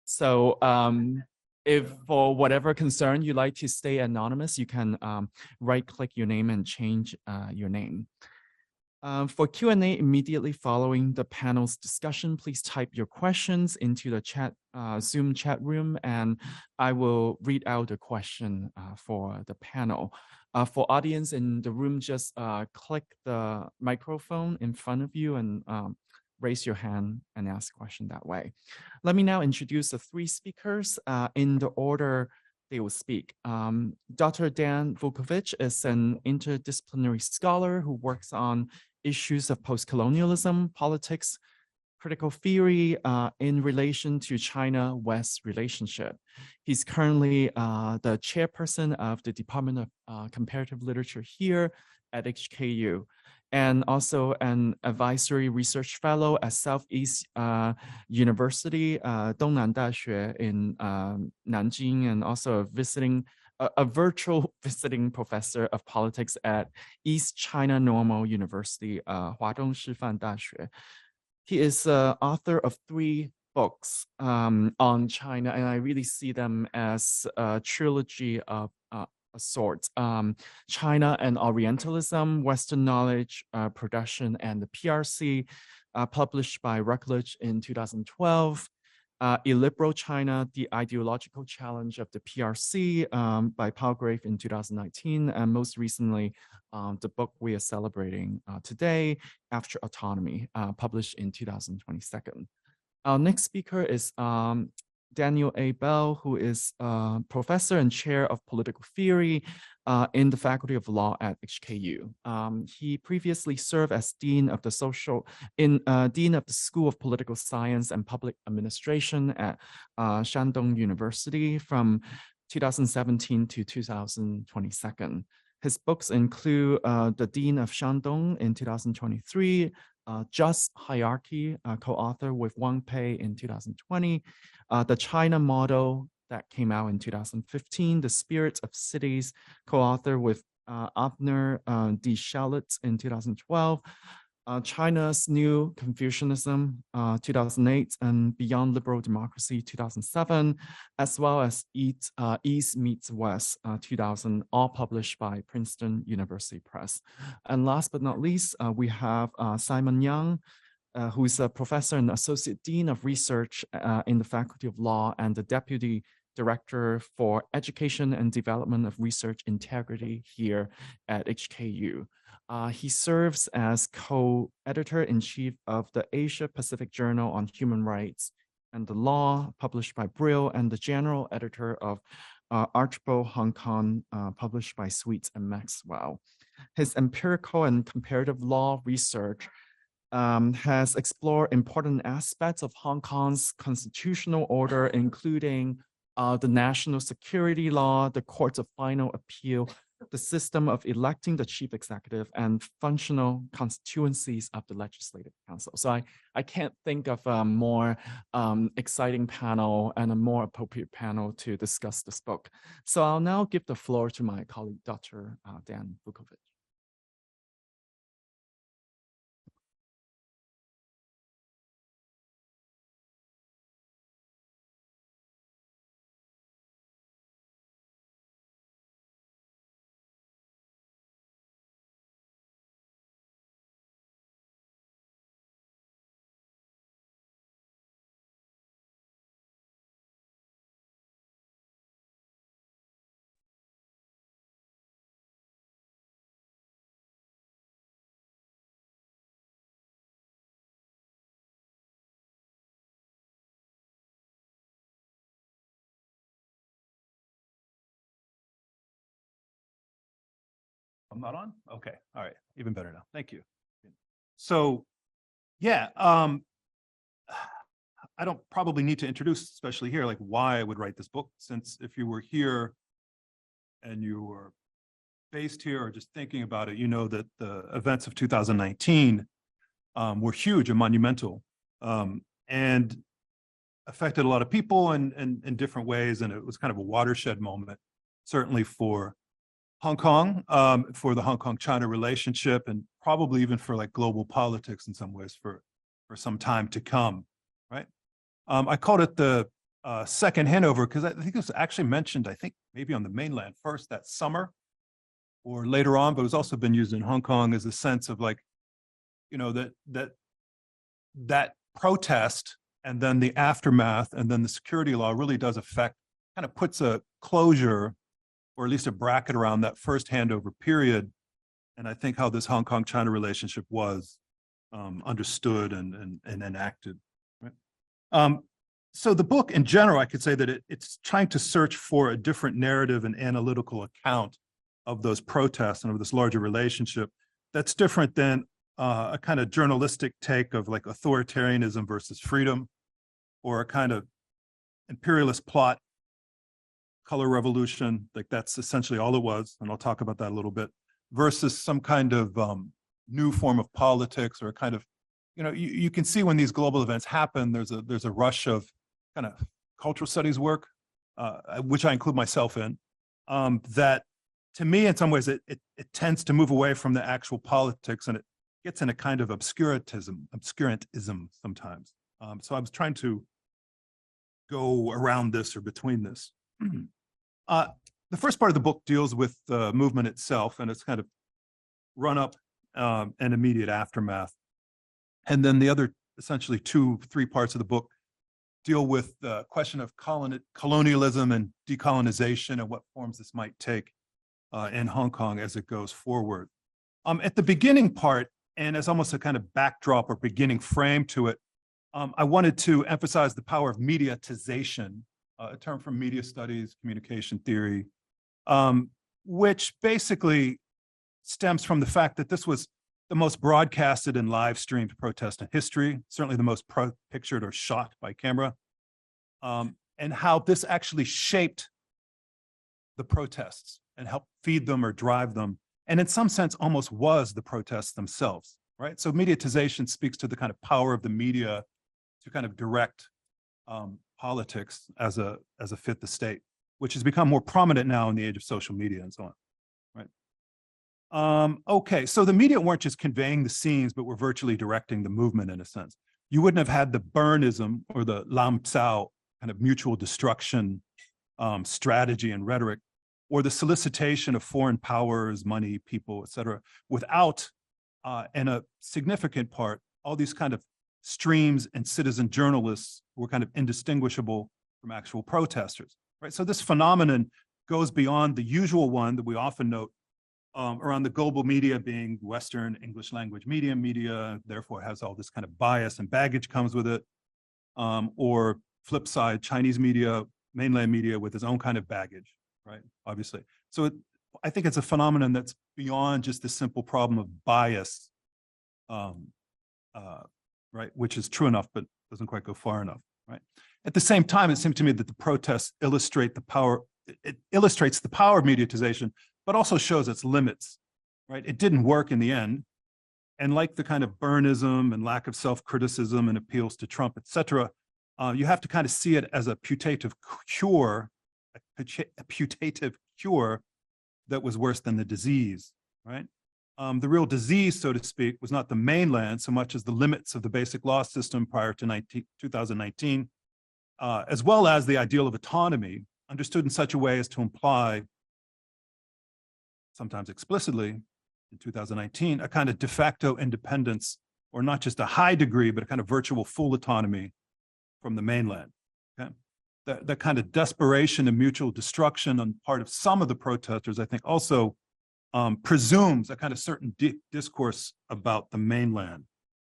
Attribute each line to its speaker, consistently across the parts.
Speaker 1: So if for whatever concern you like to stay anonymous, you can right-click your name and change your name. For Q&A immediately following the panel's discussion, please type your questions into the Zoom chat room, and I will read out the question for the panel. For audience in the room, just click the microphone in front of you and raise your hand and ask a question that way. Let me now introduce the three speakers in the order they will speak. Dr. Dan Vukovich is an interdisciplinary scholar who works on issues of post-colonialism, politics, critical theory in relation to China-West relationship. He's currently the chairperson of the Department of Comparative Literature here at HKU, and also an advisory research fellow at Southeast University, Dongnan Daxue in Nanjing, and also a virtual visiting professor of politics at East China Normal University, Huadong Shifan Daxue. He is author of 3 books on China, and I really see them as a trilogy of sorts. China and Orientalism, Western Knowledge Production, and the PRC, published by Routledge in 2012. Illiberal China, The Ideological Challenge of the PRC by Palgrave in 2019, and most recently, the book we are celebrating today, After Autonomy, published in 2022. Our next speaker is Daniel A. Bell, who is professor and chair of political theory in the Faculty of Law at HKU. He previously served as dean of the School of Political Science and Public Administration at Shandong University from 2017 to 2022. His books include The Dean of Shandong in 2023, Just Hierarchy, co-author with Wang Pei in 2020, The China Model that came out in 2015, The Spirit of Cities, co-author with Abner D. Shalit in 2012, China's New Confucianism, 2008, and Beyond Liberal Democracy, 2007, as well as East Meets West, 2000, all published by Princeton University Press. And last but not least, we have Simon Yang, who is a professor and associate dean of research in the Faculty of Law and the deputy director for education and development of research integrity here at HKU. He serves as co-editor-in-chief of the Asia Pacific Journal on Human Rights and the Law, published by Brill, and the general editor of Archbold Hong Kong, published by Sweets and Maxwell. His empirical and comparative law research has explored important aspects of Hong Kong's constitutional order, including the national security law, the courts of final appeal, the system of electing the chief executive, and functional constituencies of the legislative council. So I can't think of a more exciting panel and a more appropriate panel to discuss this book. So I'll now give the floor to my colleague, Dr. Dan Vukovich.
Speaker 2: I'm not on? Okay. All right. Even better now. Thank you. So, yeah, I don't probably need to introduce, especially here, like why I would write this book, since if you were here and you were based here or just thinking about it, you know that the events of 2019 were huge and monumental and affected a lot of people in different ways. And it was kind of a watershed moment, certainly for Hong Kong, for the Hong Kong-China relationship, and probably even for like global politics in some ways for some time to come, right? I called it the second Handover because I think it was actually mentioned, I think maybe on the mainland first that summer or later on, but it's also been used in Hong Kong as a sense of like, you know, that protest and then the aftermath and then the security law really does affect, kind of puts a closure or at least a bracket around that first handover period. And I think how this Hong Kong-China relationship was understood and enacted. Right? So the book in general, I could say that it's trying to search for a different narrative and analytical account of those protests and of this larger relationship that's different than a kind of journalistic take of like authoritarianism versus freedom, or a kind of imperialist plot, color revolution, like that's essentially all it was, and I'll talk about that a little bit, versus some kind of new form of politics, or a kind of, you know, you can see when these global events happen, there's a rush of kind of cultural studies work, which I include myself in, that to me, in some ways, it tends to move away from the actual politics, and it gets in a kind of obscurantism sometimes. So I was trying to go around this or between this. The first part of the book deals with the movement itself and its kind of run up and immediate aftermath. And then the other essentially 2-3 parts of the book deal with the question of colonialism and decolonization and what forms this might take in Hong Kong as it goes forward. At the beginning part, and as almost a kind of backdrop or beginning frame to it, I wanted to emphasize the power of mediatization, a term from media studies, communication theory, which basically stems from the fact that this was the most broadcasted and live streamed protest in history, certainly the most pictured or shot by camera, and how this actually shaped the protests and helped feed them or drive them, and in some sense almost was the protests themselves, right? So mediatization speaks to the kind of power of the media to kind of direct politics as a fit the state, which has become more prominent now in the age of social media and so on, right? Okay, so the media weren't just conveying the scenes, but were virtually directing the movement in a sense. You wouldn't have had the Burnism or the Lam Tsao kind of mutual destruction strategy and rhetoric, or the solicitation of foreign powers, money, people, et cetera, without, and a significant part, all these kind of streams and citizen journalists were kind of indistinguishable from actual protesters, right? So this phenomenon goes beyond the usual one that we often note around the global media being Western English language media, therefore has all this kind of bias and baggage comes with it, or flip side, Chinese media, mainland media with its own kind of baggage, right? Obviously. So I think it's a phenomenon that's beyond just the simple problem of bias, right? Which is true enough, but doesn't quite go far enough, right? At the same time, it seemed to me that the protests illustrate the power, it illustrates the power of mediatization, but also shows its limits, right? It didn't work in the end. And like the kind of Burnism and lack of self-criticism and appeals to Trump, et cetera, you have to kind of see it as a putative cure, that was worse than the disease, right? The real disease, so to speak, was not the mainland so much as the limits of the basic law system prior to 2019, as well as the ideal of autonomy, understood in such a way as to imply, sometimes explicitly, in 2019, a kind of de facto independence, or not just a high degree, but a kind of virtual full autonomy from the mainland. Okay? That kind of desperation and mutual destruction on part of some of the protesters, I think, also presumes a kind of certain discourse about the mainland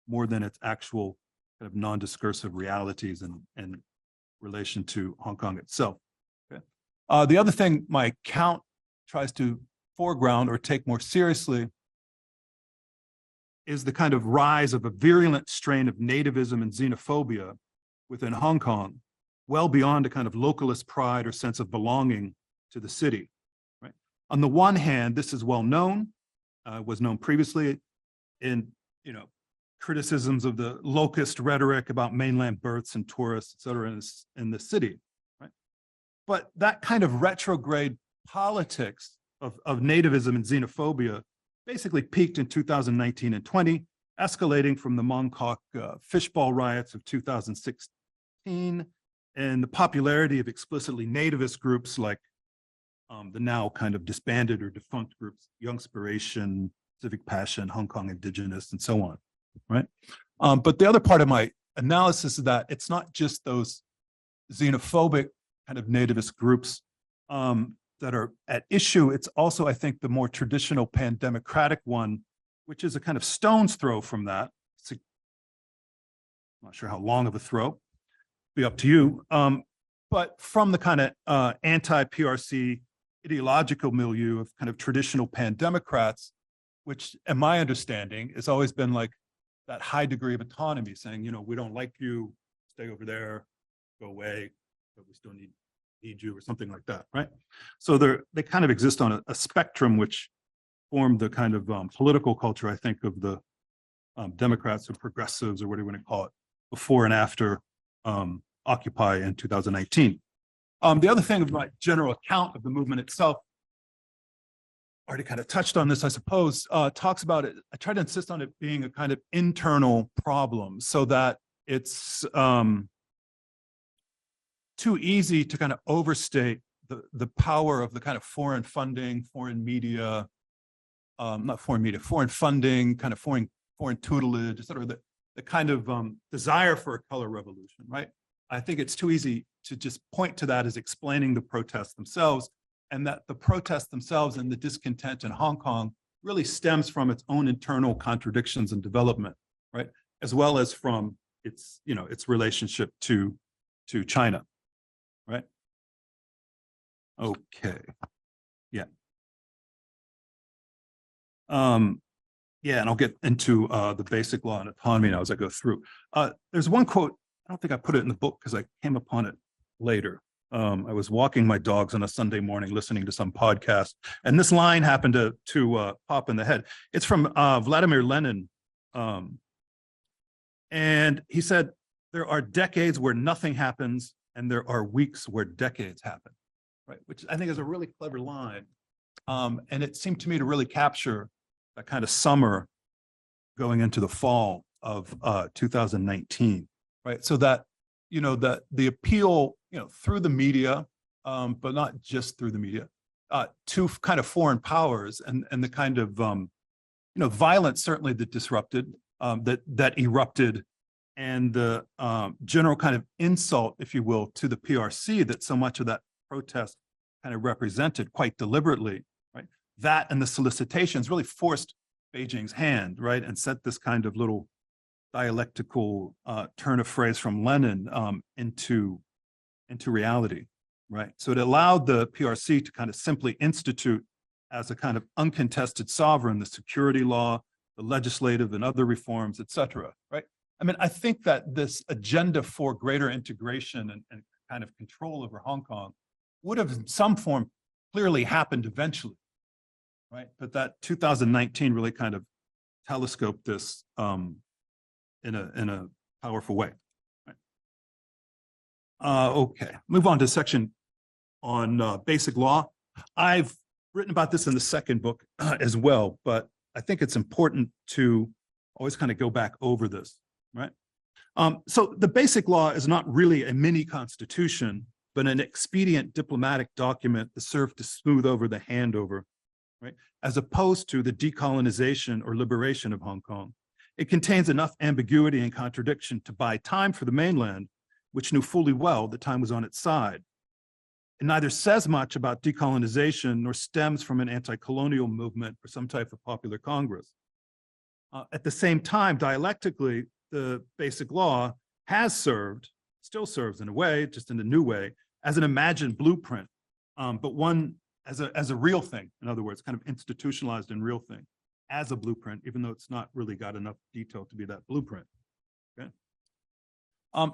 Speaker 2: more than its actual kind of non-discursive realities in relation to Hong Kong itself. Okay? The other thing my account tries to foreground or take more seriously is the kind of rise of a virulent strain of nativism and xenophobia within Hong Kong, well beyond a kind of localist pride or sense of belonging to the city. Right? On the one hand, this is well known, was known previously in, you know, criticisms of the locust rhetoric about mainland births and tourists, et cetera, in the city. Right? But that kind of retrograde politics of nativism and xenophobia basically peaked in 2019 and 20, escalating from the Mong Kok fishball riots of 2016 2019, and the popularity of explicitly nativist groups like the now kind of disbanded or defunct groups, Youngspiration, Civic Passion, Hong Kong Indigenous, and so on, right? But the other part of my analysis is that it's not just those xenophobic kind of nativist groups that are at issue. It's also, I think, the more traditional pan-democratic one, which is a kind of stone's throw from that. I'm not sure how long of a throw, be up to you. But from the kind of anti-PRC ideological milieu of kind of traditional pan-democrats, which, in my understanding, has always been like that high degree of autonomy, saying, you know, we don't like you, stay over there, go away, but we still need you, or something like that, right? So they kind of exist on a spectrum which formed the kind of political culture, I think, of the Democrats or progressives, or what do you want to call it, before and after Occupy in 2019. The other thing of my general account of the movement itself, already kind of touched on this, I suppose, talks about it. I try to insist on it being a kind of internal problem, so that it's too easy to kind of overstate the power of the kind of foreign funding, foreign media, not foreign media, foreign funding, kind of foreign tutelage, et cetera, the kind of desire for a color revolution, right? I think it's too easy to just point to that as explaining the protests themselves, and that the protests themselves and the discontent in Hong Kong really stems from its own internal contradictions and development, right? As well as from its, you know, its relationship to China, right? Okay, yeah. Yeah, and I'll get into the basic law and autonomy now as I go through. There's one quote, I don't think I put it in the book because I came upon it later. I was walking my dogs on a Sunday morning listening to some podcast, and this line happened to pop in the head. It's from Vladimir Lenin. And he said, there are decades where nothing happens, and there are weeks where decades happen, right? Which I think is a really clever line. And it seemed to me to really capture that kind of summer going into the fall of 2019, right? So that, you know, that the appeal, you know, through the media, but not just through the media, to kind of foreign powers and the kind of, you know, violence certainly that disrupted, that erupted, and the general kind of insult, if you will, to the PRC that so much of that protest kind of represented quite deliberately, right? That and the solicitations really forced Beijing's hand, right? And set this kind of little dialectical turn of phrase from Lenin into reality, right? So it allowed the PRC to kind of simply institute as a kind of uncontested sovereign the security law, the legislative and other reforms, et cetera, right? I mean, I think that this agenda for greater integration and kind of control over Hong Kong would have in some form clearly happened eventually, right? But that 2019 really kind of telescoped this in a powerful way. Right? Okay, move on to section on basic law. I've written about this in the second book as well, but I think it's important to always kind of go back over this, right? So the basic law is not really a mini constitution, but an expedient diplomatic document that served to smooth over the handover, right? As opposed to the decolonization or liberation of Hong Kong. It contains enough ambiguity and contradiction to buy time for the mainland, which knew fully well the time was on its side. It neither says much about decolonization nor stems from an anti-colonial movement or some type of popular Congress. At the same time, dialectically, the basic law has served, still serves in a way, just in a new way, as an imagined blueprint, but one as a real thing. In other words, kind of institutionalized and real thing as a blueprint, even though it's not really got enough detail to be that blueprint. Okay.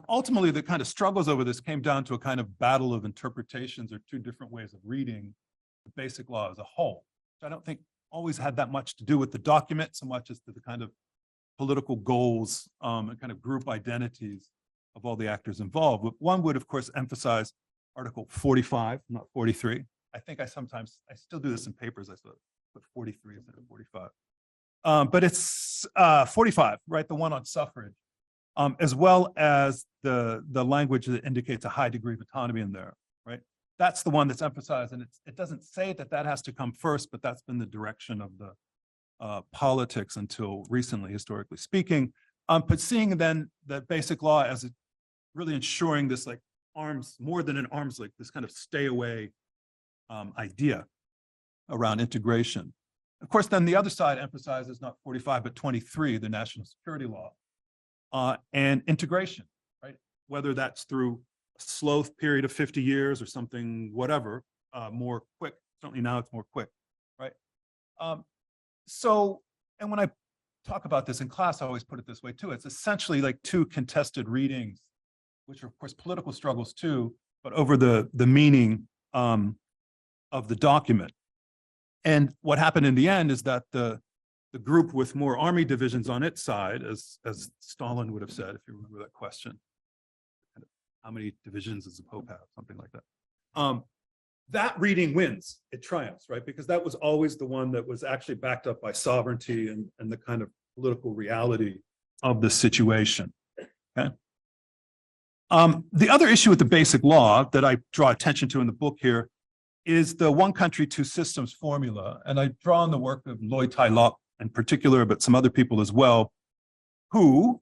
Speaker 2: Ultimately, the kind of struggles over this came down to a kind of battle of interpretations or two different ways of reading the basic law as a whole. So I don't think always had that much to do with the document so much as to the kind of political goals and kind of group identities of all the actors involved. But one would, of course, emphasize Article 45, not 43. I think I still do this in papers, I put 43 instead of 45. But it's 45, right? The one on suffrage. as well as the language that indicates a high degree of autonomy in there, right? That's the one that's emphasized, and it doesn't say that that has to come first, but that's been the direction of the politics until recently, historically speaking. But seeing then the basic law as really ensuring this like more than an arms length, this kind of stay away idea around integration. Of course, then the other side emphasizes not 45, but 23, the national security law, and integration, right? Whether that's through a slow period of 50 years or something, whatever, more quick. Certainly now it's more quick, right? And when I talk about this in class, I always put it this way too. It's essentially like two contested readings, which are of course political struggles too, but over the meaning of the document. And what happened in the end is that the group with more army divisions on its side, as Stalin would have said, if you remember that question, how many divisions does the Pope have? Something like that. That reading wins, it triumphs, right? Because that was always the one that was actually backed up by sovereignty and the kind of political reality of the situation, okay? The other issue with the basic law that I draw attention to in the book here is the one country, two systems formula. And I draw on the work of Lloyd Tylock in particular, but some other people as well, who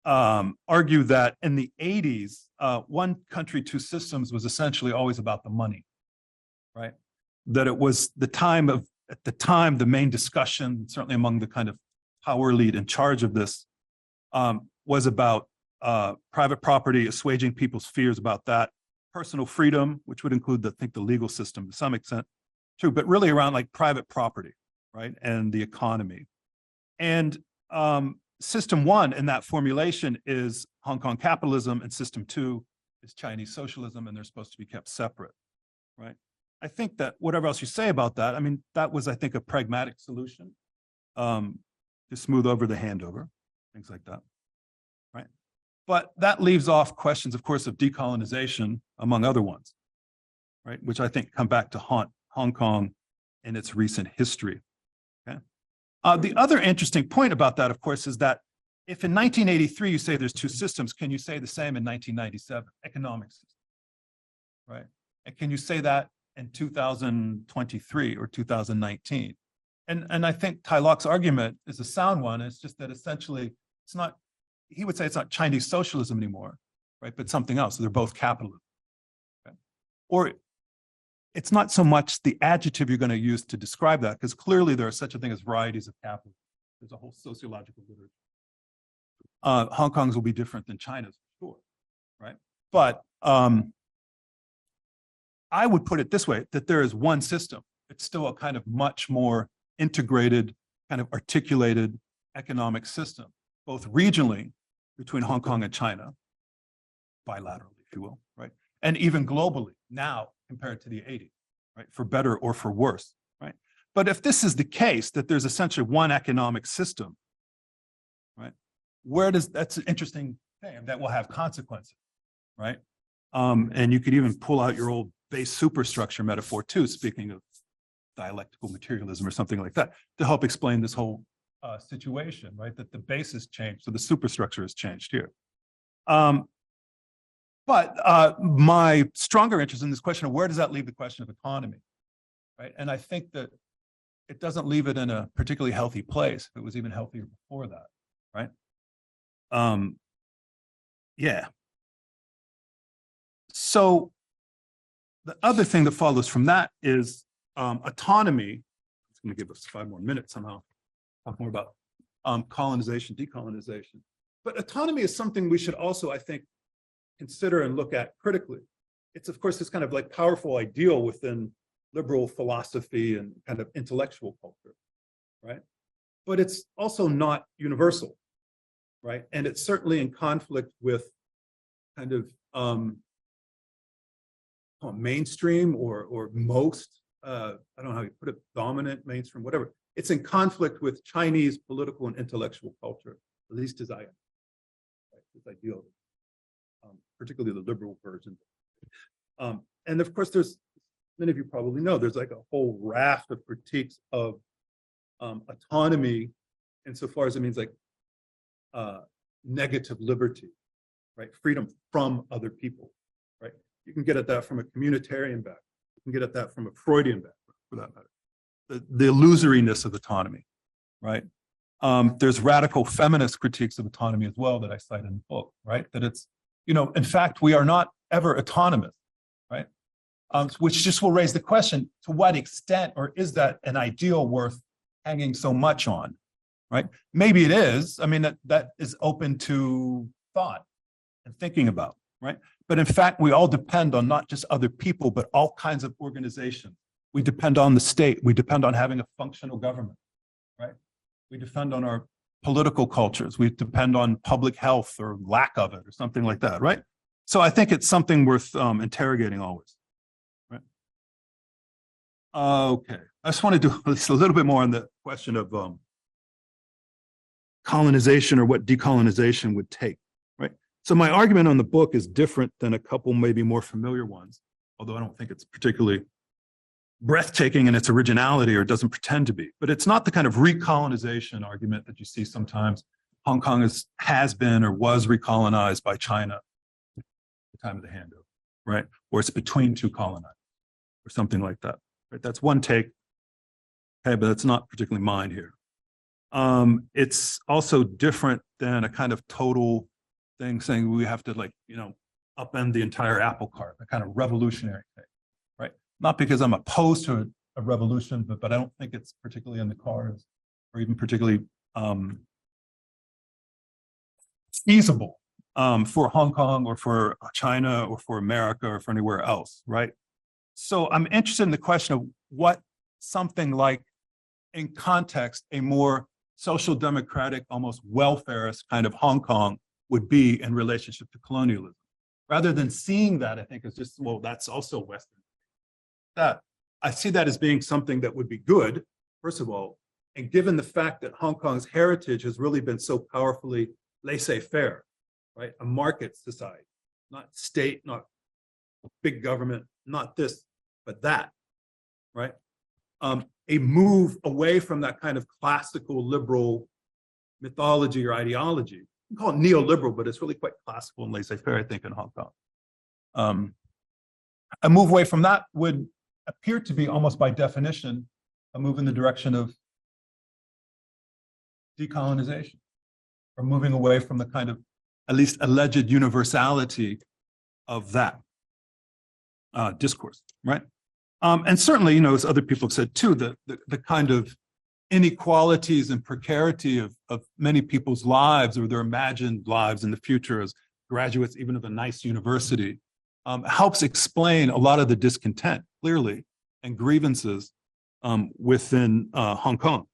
Speaker 2: argue that in the 80s, one country, two systems was essentially always about the money, right? That it was at the time, the main discussion, certainly among the kind of power elite in charge of this, was about private property, assuaging people's fears about that, personal freedom, which would include the legal system to some extent too, but really around like private property, right? And the economy. And system one in that formulation is Hong Kong capitalism, and system two is Chinese socialism, and they're supposed to be kept separate, right? I think that whatever else you say about that, I mean, that was, I think, a pragmatic solution to smooth over the handover, things like that, right? But that leaves off questions, of course, of decolonization, among other ones, right? Which I think come back to haunt Hong Kong in its recent history, okay? The other interesting point about that, of course, is that if in 1983 you say there's two systems, can you say the same in 1997, economic system, right? And can you say that in 2023 or 2019? And I think Tylock's argument is a sound one. It's just that essentially it's not, he would say it's not Chinese socialism anymore, right? But something else. So they're both capitalism. Okay? Or it's not so much the adjective you're going to use to describe that, because clearly there are such a thing as varieties of capitalism. There's a whole sociological literature. Hong Kong's will be different than China's, for sure, right? But I would put it this way, that there is one system. It's still a kind of much more integrated, kind of articulated economic system, both regionally between Hong Kong and China, bilaterally, if you will, right? And even globally now compared to the 80s, right? For better or for worse, right? But if this is the case, that there's essentially one economic system, right? That's an interesting thing that will have consequences, right? And you could even pull out your old base superstructure metaphor too, speaking of dialectical materialism or something like that, to help explain this whole situation, right? That the base has changed, so the superstructure has changed here. But my stronger interest in this question of where does that leave the question of autonomy, right? And I think that it doesn't leave it in a particularly healthy place. It was even healthier before that, right? Yeah. So the other thing that follows from that is autonomy. It's going to give us 5 more minutes somehow. Talk more about colonization, decolonization. But autonomy is something we should also, I think, consider and look at critically. It's, of course, this kind of like powerful ideal within liberal philosophy and kind of intellectual culture, right? But it's also not universal, right? And it's certainly in conflict with kind of mainstream or most, I don't know how you put it, dominant, mainstream, whatever. It's in conflict with Chinese political and intellectual culture, at least as I am, right? This ideal, particularly the liberal version. And of course, there's, many of you probably know, there's like a whole raft of critiques of autonomy insofar as it means like negative liberty, right? Freedom from other people, right? You can get at that from a communitarian background. You can get at that from a Freudian background, for that matter. The illusoriness of autonomy, right? There's radical feminist critiques of autonomy as well that I cite in the book, right? That it's, in fact, we are not ever autonomous, right? Which just will raise the question, to what extent, or is that an ideal worth hanging so much on, right? Maybe it is. I mean, that is open to thought and thinking about, right? But in fact, we all depend on not just other people, but all kinds of organizations. We depend on the state. We depend on having a functional government, right? We depend on our political cultures. We depend on public health or lack of it or something like that, right? So I think it's something worth interrogating always, right? Okay, I just want to do a little bit more on the question of colonization, or what decolonization would take, right? So my argument on the book is different than a couple maybe more familiar ones, although I don't think it's particularly breathtaking in its originality, or doesn't pretend to be. But it's not the kind of recolonization argument that you see sometimes. Hong Kong has been or was recolonized by China at the time of the handover, right? Or it's between two colonizers or something like that, right? That's one take, okay, but that's not particularly mine here. It's also different than a kind of total thing saying we have to upend the entire apple cart, a kind of revolutionary thing, right? Not because I'm opposed to a revolution, but I don't think it's particularly in the cards, or even particularly feasible for Hong Kong or for China or for America or for anywhere else, right? So I'm interested in the question of what something like, in context, a more social democratic, almost welfarist kind of Hong Kong would be in relationship to colonialism. Rather than seeing that, I think, as just, well, that's also Western. That I see that as being something that would be good, first of all, and given the fact that Hong Kong's heritage has really been so powerfully laissez-faire, right? A market society, not state, not big government, not this, but that, right? A move away from that kind of classical liberal mythology or ideology. We call it neoliberal, but it's really quite classical and laissez-faire, I think, in Hong Kong. A move away from that would appear to be, almost by definition, a move in the direction of decolonization, or moving away from the kind of, at least alleged universality of that discourse, right? And certainly, as other people have said too, the kind of inequalities and precarity of many people's lives, or their imagined lives in the future as graduates even of a nice university, helps explain a lot of the discontent, clearly, and grievances within Hong Kong,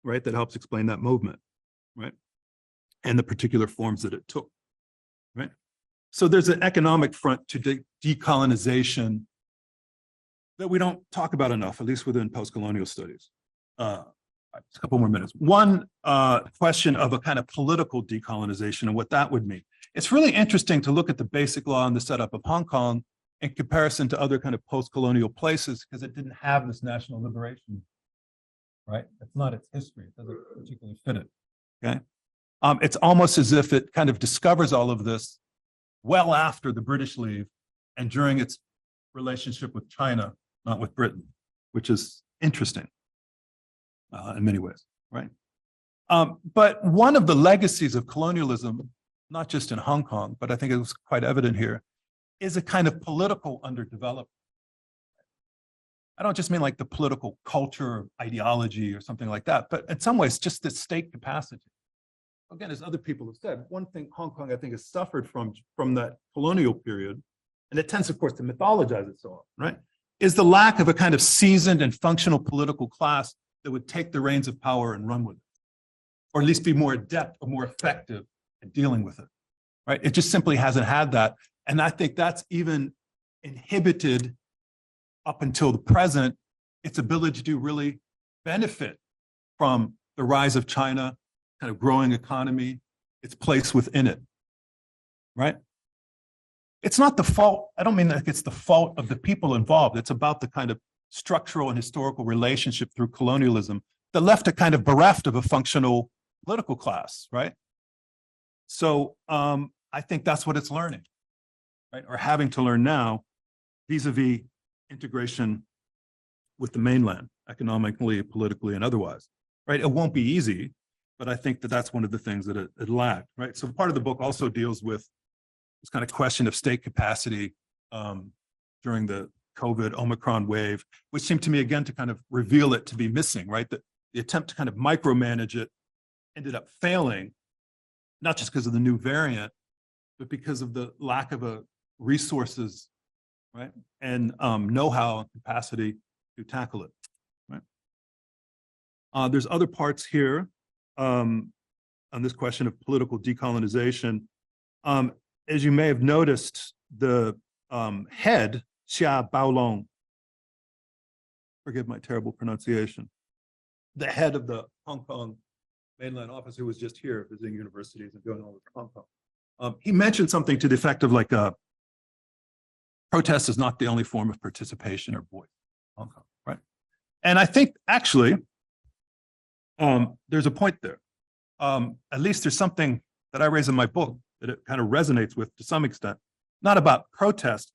Speaker 2: right? That helps explain that movement, right? And the particular forms that it took, right? So there's an economic front to decolonization that we don't talk about enough, at least within post-colonial studies. A couple more minutes. One question of a kind of political decolonization and what that would mean. It's really interesting to look at the basic law and the setup of Hong Kong in comparison to other kind of post-colonial places, because it didn't have this national liberation, right? It's not its history. It doesn't particularly fit it, okay? It's almost as if it kind of discovers all of this well after the British leave and during its relationship with China, not with Britain, which is interesting in many ways, right? But one of the legacies of colonialism, not just in Hong Kong, but I think it was quite evident here, is a kind of political underdevelopment. I don't just mean like the political culture or ideology or something like that, but in some ways, just the state capacity. Again, as other people have said, one thing Hong Kong, I think, has suffered from that colonial period, and it tends, of course, to mythologize it so often, right, is the lack of a kind of seasoned and functional political class that would take the reins of power and run with it, or at least be more adept or more effective at dealing with it, right? It just simply hasn't had that. And I think that's even inhibited up until the present, its ability to really benefit from the rise of China, kind of growing economy, its place within it, right? It's not the fault, I don't mean that it's the fault of the people involved. It's about the kind of structural and historical relationship through colonialism that left it kind of bereft of a functional political class, right? So I think that's what it's learning, right? Or having to learn now vis-a-vis integration with the mainland, economically, politically, and otherwise, right? It won't be easy, but I think that that's one of the things that it lacked, right? So part of the book also deals with this kind of question of state capacity during the COVID Omicron wave, which seemed to me again to kind of reveal it to be missing, right? The attempt to kind of micromanage it ended up failing, not just because of the new variant, but because of the lack of resources, right? And know-how and capacity to tackle it, right? There's other parts here on this question of political decolonization. As you may have noticed, the head, Xia Baolong, forgive my terrible pronunciation, the head of the Hong Kong mainland office who was just here visiting universities and going all over Hong Kong. He mentioned something to the effect of like, protest is not the only form of participation or voice in Hong Kong, right? And I think actually, there's a point there. At least there's something that I raise in my book that it kind of resonates with to some extent, not about protest,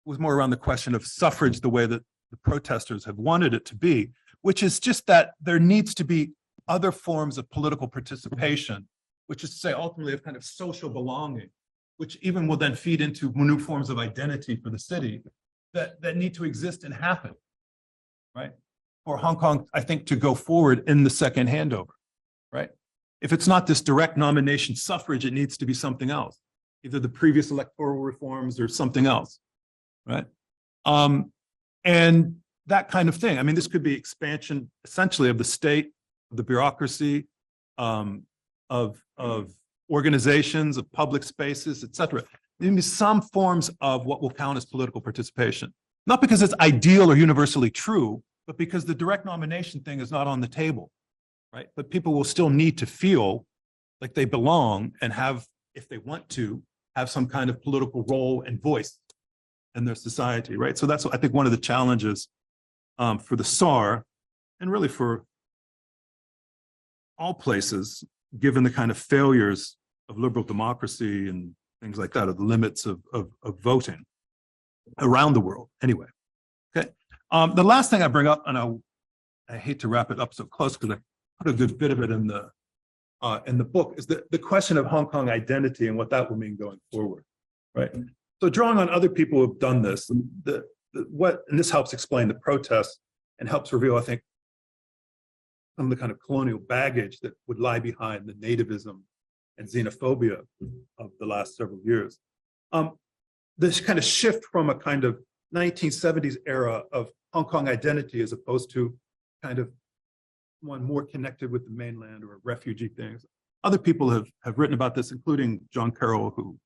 Speaker 2: it was more around the question of suffrage the way that the protesters have wanted it to be, which is just that there needs to be other forms of political participation, which is to say ultimately of kind of social belonging, which even will then feed into new forms of identity for the city that need to exist and happen, right? For Hong Kong, I think, to go forward in the second handover, right? If it's not this direct nomination suffrage, it needs to be something else, either the previous electoral reforms or something else, right? And that kind of thing. I mean, this could be expansion essentially of the state, of the bureaucracy, of organizations, of public spaces, et cetera. There may be some forms of what will count as political participation, not because it's ideal or universally true, but because the direct nomination thing is not on the table, right? But people will still need to feel like they belong and have, if they want to, have some kind of political role and voice in their society, right? So that's, I think, one of the challenges for the SAR and really for all places, given the kind of failures of liberal democracy and things like that, or the limits of voting around the world anyway. Okay. The last thing I bring up, and I hate to wrap it up so close because I put a good bit of it in the book, is the question of Hong Kong identity and what that will mean going forward, right? So drawing on other people who have done this, and this helps explain the protests and helps reveal, I think, some of the kind of colonial baggage that would lie behind the nativism and xenophobia of the last several years. This kind of shift from a kind of 1970s era of Hong Kong identity as opposed to kind of one more connected with the mainland or refugee things. Other people have written about this, including John Carroll, who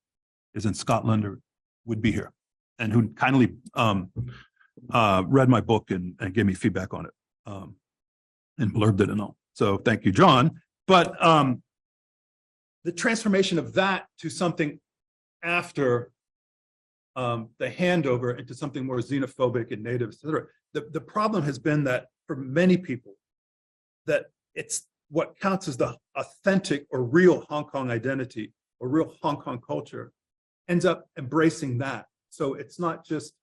Speaker 2: is in Scotland or would be here, and who kindly read my book and gave me feedback on it and blurbed it and all. So thank you, John. But the transformation of that to something after the handover into something more xenophobic and native, et cetera. The problem has been that for many people, that it's what counts as the authentic or real Hong Kong identity or real Hong Kong culture ends up embracing that. So it's not just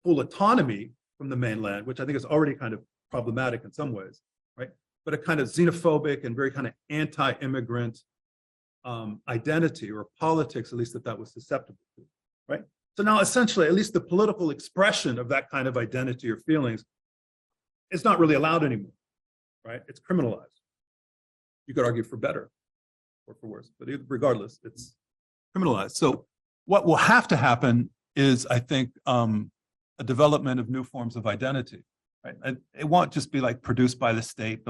Speaker 2: full autonomy from the mainland, which I think is already kind of problematic in some ways, right? But a kind of xenophobic and very kind of anti-immigrant identity or politics, at least that was susceptible to, right? So now essentially, at least the political expression of that kind of identity or feelings is not really allowed anymore, right? It's criminalized. You could argue for better or for worse, but regardless, it's criminalized. So what will have to happen is, I think, a development of new forms of identity, right? And it won't just be like produced by the state.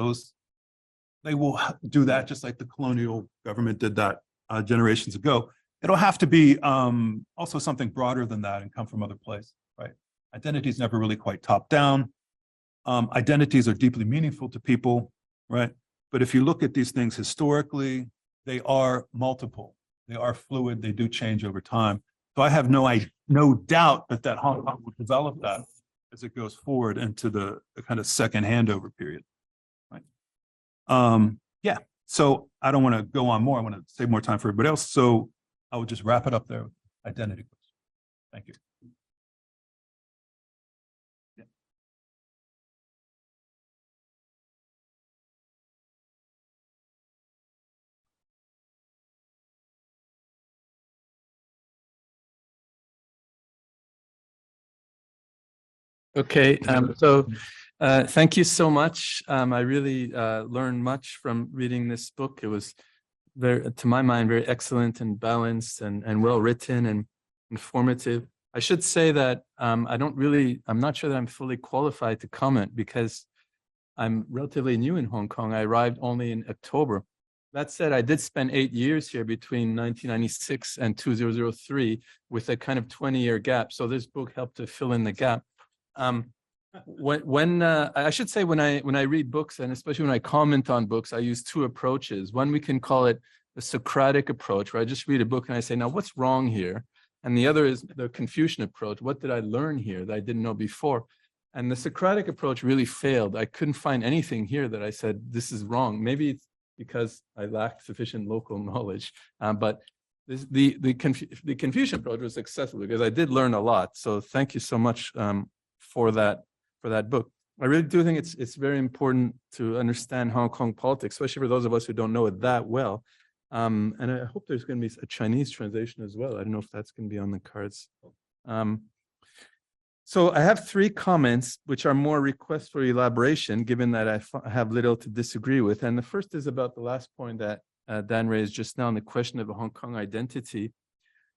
Speaker 2: They will do that just like the colonial government did that generations ago. It'll have to be also something broader than that and come from other places, right? Identity is never really quite top down. Identities are deeply meaningful to people, right? But if you look at these things historically, they are multiple, they are fluid, they do change over time. So I have no doubt that Hong Kong will develop that as it goes forward into the kind of second handover period, right? Yeah. So I don't want to go on more. I want to save more time for everybody else. So I will just wrap it up there. Identity question. Thank you. Yeah.
Speaker 3: Okay, thank you so much. I really learned much from reading this book. It was very, to my mind, very excellent and balanced and well written and informative. I should say that I'm not sure that I'm fully qualified to comment because I'm relatively new in Hong Kong. I arrived only in October. That said, I did spend 8 years here between 1996 and 2003 with a kind of 20-year gap. So this book helped to fill in the gap. I should say when I read books, and especially when I comment on books, I use two approaches. One, we can call it the Socratic approach, where I just read a book and I say, now what's wrong here? And the other is the Confucian approach. What did I learn here that I didn't know before? And the Socratic approach really failed. I couldn't find anything here that I said, this is wrong. Maybe it's because I lacked sufficient local knowledge. But the Confucian approach was successful because I did learn a lot. So thank you so much for that book. I really do think it's very important to understand Hong Kong politics, especially for those of us who don't know it that well. And I hope there's going to be a Chinese translation as well. I don't know if that's going to be on the cards. So I have 3 comments, which are more requests for elaboration, given that I have little to disagree with. And the first is about the last point that Dan raised just now on the question of a Hong Kong identity.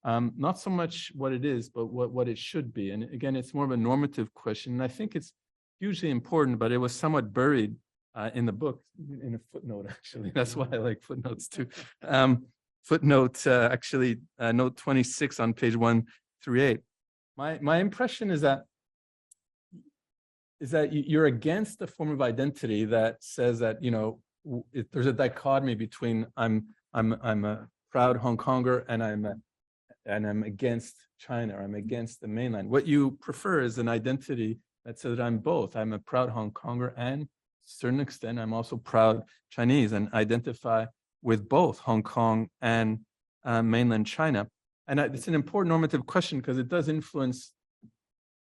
Speaker 3: Not so much what it is, but what it should be. And again, it's more of a normative question. And I think it's hugely important, but it was somewhat buried in the book, in a footnote, actually. That's why I like footnotes too. Footnote, note 26 on page 138. My impression is that you're against a form of identity that says that, you know, there's a dichotomy between I'm a proud Hong Konger and I'm against China, or I'm against the mainland. What you prefer is an identity that says that I'm both. I'm a proud Hong Konger, and to a certain extent, I'm also proud Chinese and identify with both Hong Kong and mainland China. And it's an important normative question because it does influence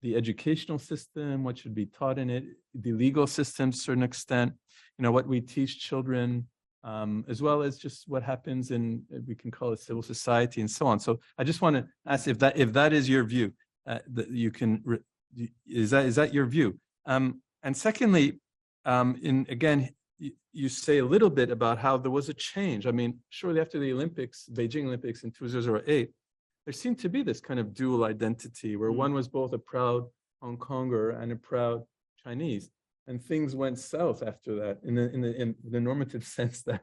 Speaker 3: the educational system, what should be taught in it, the legal system to a certain extent, you know, what we teach children, as well as just what happens in, we can call it civil society and so on. So I just want to ask if that is your view, that you can, is that your view? And secondly, again, you say a little bit about how there was a change. I mean, shortly after the Olympics, Beijing Olympics in 2008, there seemed to be this kind of dual identity where one was both a proud Hong Konger and a proud Chinese. And things went south after that in the normative sense that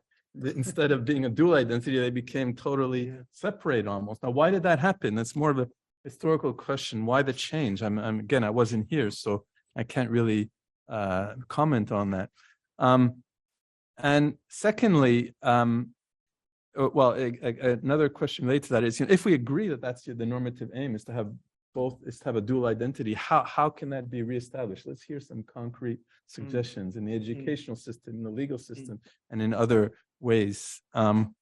Speaker 3: instead of being a dual identity, they became totally separated almost. Now, why did that happen? That's more of a historical question. Why the change? Again, I wasn't here, so I can't really comment on that. And secondly, another question related to that is, you know, if we agree that that's the normative aim is to have a dual identity, how can that be reestablished? Let's hear some concrete suggestions in the educational system, in the legal system, and in other ways. And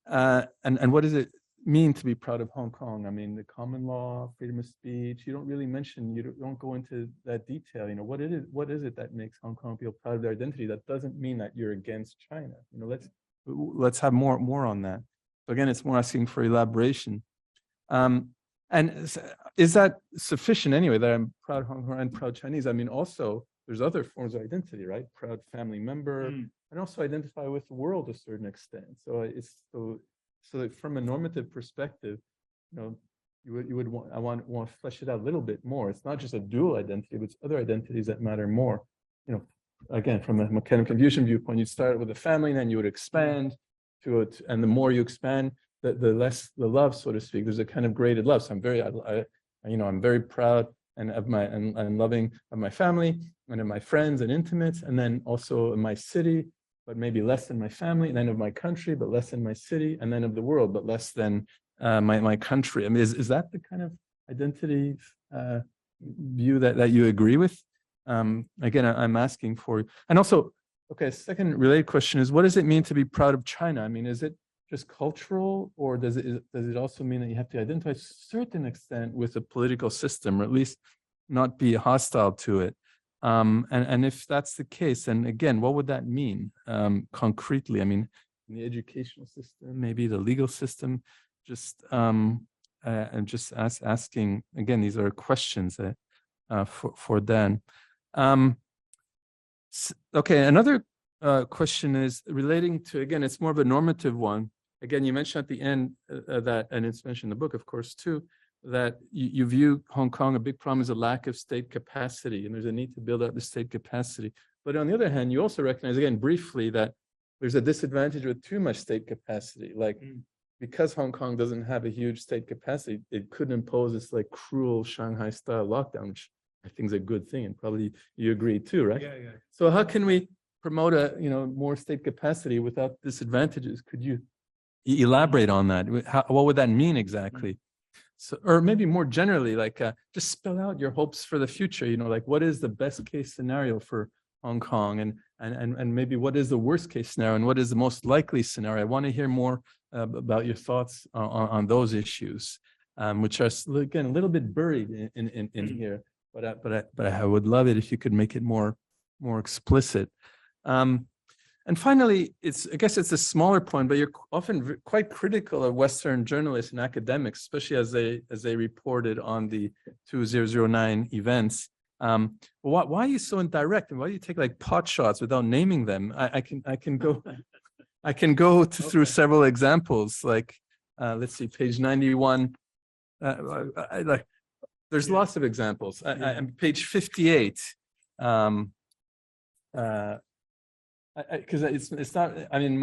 Speaker 3: what does it mean to be proud of Hong Kong? I mean, the common law, freedom of speech, you don't really mention, you don't go into that detail. You know, what is it that makes Hong Kong feel proud of their identity? That doesn't mean that you're against China. You know, let's have more on that. So again, it's more asking for elaboration. And is that sufficient anyway, that I'm proud Hong Kong and proud Chinese? I mean, also, there's other forms of identity, right? Proud family member, and also identify with the world to a certain extent. So so that from a normative perspective, you know, I want to flesh it out a little bit more. It's not just a dual identity, but it's other identities that matter more. You know, again, from a kind of Confucian viewpoint, you start with a family, and then you would expand to it, and the more you expand, the less the love, so to speak. There's a kind of graded love. So I'm very proud and loving of my family and of my friends and intimates, and then also in my city, but maybe less than my family, and then of my country, but less than my city, and then of the world, but less than my country. I mean, is that the kind of identity view that you agree with? Again, I'm asking for, and also Okay, second related question is, what does it mean to be proud of China? I mean, is it just cultural, or does it also mean that you have to identify to a certain extent with a political system, or at least not be hostile to it? And if that's the case, then again, what would that mean concretely? I mean, in the educational system, maybe the legal system, just and just asking again. These are questions that for Dan. Okay, another question is relating to, again, it's more of a normative one. Again, you mentioned at the end that, and it's mentioned in the book, of course, too, that you view Hong Kong, a big problem is a lack of state capacity, and there's a need to build up the state capacity. But on the other hand, you also recognize, again, briefly, that there's a disadvantage with too much state capacity. Like, because Hong Kong doesn't have a huge state capacity, it could impose this like cruel Shanghai-style lockdown, which I think is a good thing, and probably you agree too, right?
Speaker 2: Yeah, yeah.
Speaker 3: So how can we promote a more state capacity without disadvantages? Could you elaborate on that? What would that mean exactly? So, or maybe more generally, like just spell out your hopes for the future. Like what is the best case scenario for Hong Kong, and maybe what is the worst case scenario, and what is the most likely scenario? I want to hear more about your thoughts on those issues, which are again a little bit buried in here. But I would love it if you could make it more explicit. And finally, I guess it's a smaller point, but you're often quite critical of Western journalists and academics, especially as they reported on the 2009 events. Why are you so indirect, and why do you take like pot shots without naming them? I can go through several examples. Like let's see, page 91. There's lots of examples. Page 58. Because it's not. I mean,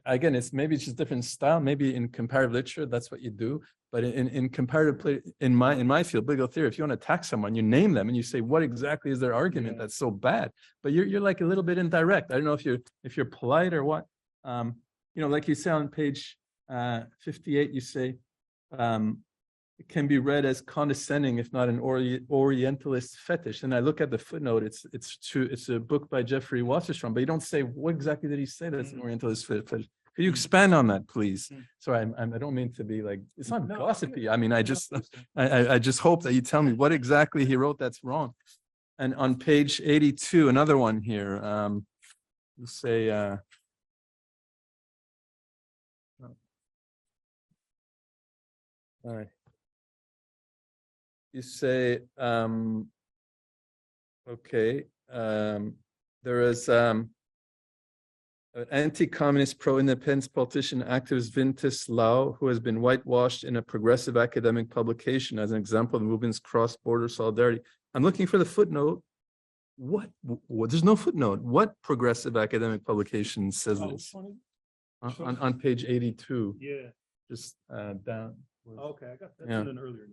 Speaker 3: again, maybe it's just different style. Maybe in comparative literature, that's what you do. But in comparative, in my field, political theory, if you want to attack someone, you name them and you say what exactly is their argument that's so bad. But you're like a little bit indirect. I don't know if you're polite or what. Like you say on page 58, you say it can be read as condescending, if not an Orientalist fetish. And I look at the footnote; it's true. It's a book by Jeffrey Wasserstrom, but you don't say what exactly did he say that's an Orientalist fetish. Could you expand on that, please? Sorry, I don't mean to be like, it's not gossipy. I mean, I just hope that you tell me what exactly he wrote that's wrong. And on page 82, another one here, you say. All right. You say, okay, there is an anti-communist pro-independence politician activist Vintus Lau, who has been whitewashed in a progressive academic publication as an example of the movement's cross-border solidarity. I'm looking for the footnote. What? There's no footnote. What progressive academic publication says this? On page 82.
Speaker 2: Yeah.
Speaker 3: Just down.
Speaker 2: Okay, I got that in an earlier.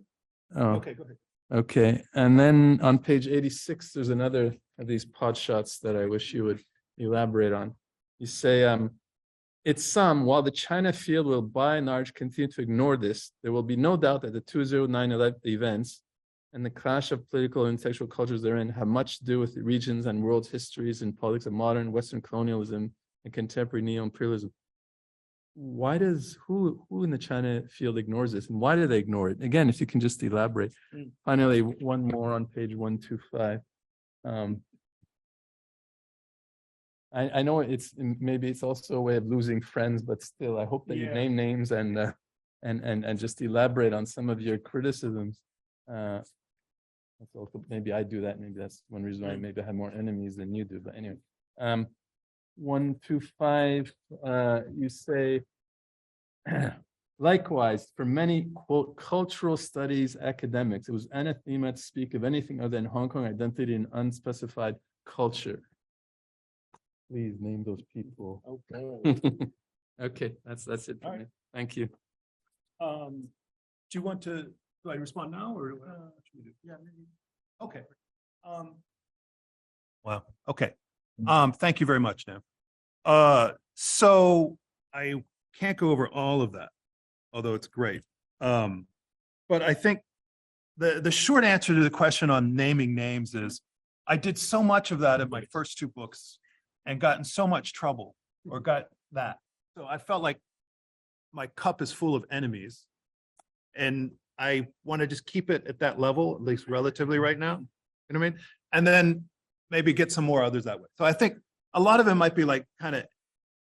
Speaker 3: Oh.
Speaker 2: Okay, go ahead.
Speaker 3: Okay, and then on page 86, there's another of these pot shots that I wish you would elaborate on. You say, while the China field will by and large continue to ignore this, there will be no doubt that the 2009 events and the clash of political and intellectual cultures therein have much to do with the regions and world's histories and politics of modern Western colonialism and contemporary neo-imperialism. Why does who in the China field ignores this, and why do they ignore it? Again, if you can just elaborate. Finally, one more on page 125. I know maybe it's also a way of losing friends, but still, I hope that you name names and just elaborate on some of your criticisms. Maybe I do that. Maybe that's one reason why maybe I have more enemies than you do. But anyway. 125, you say, likewise, for many, quote, cultural studies academics, it was anathema to speak of anything other than Hong Kong identity and unspecified culture. Please name those people. Okay. Okay, that's it for me. Thank you.
Speaker 2: Do you want to, do I respond now or what should we do? Yeah, maybe. Okay. Wow. Okay. Thank you very much, Dan. So I can't go over all of that, although it's great. But I think the short answer to the question on naming names is I did so much of that in my first two books and got in so much trouble or got that. So I felt like my cup is full of enemies. And I want to just keep it at that level, at least relatively right now. You know what I mean? And then maybe get some more others that way. So I think a lot of it might be like kind of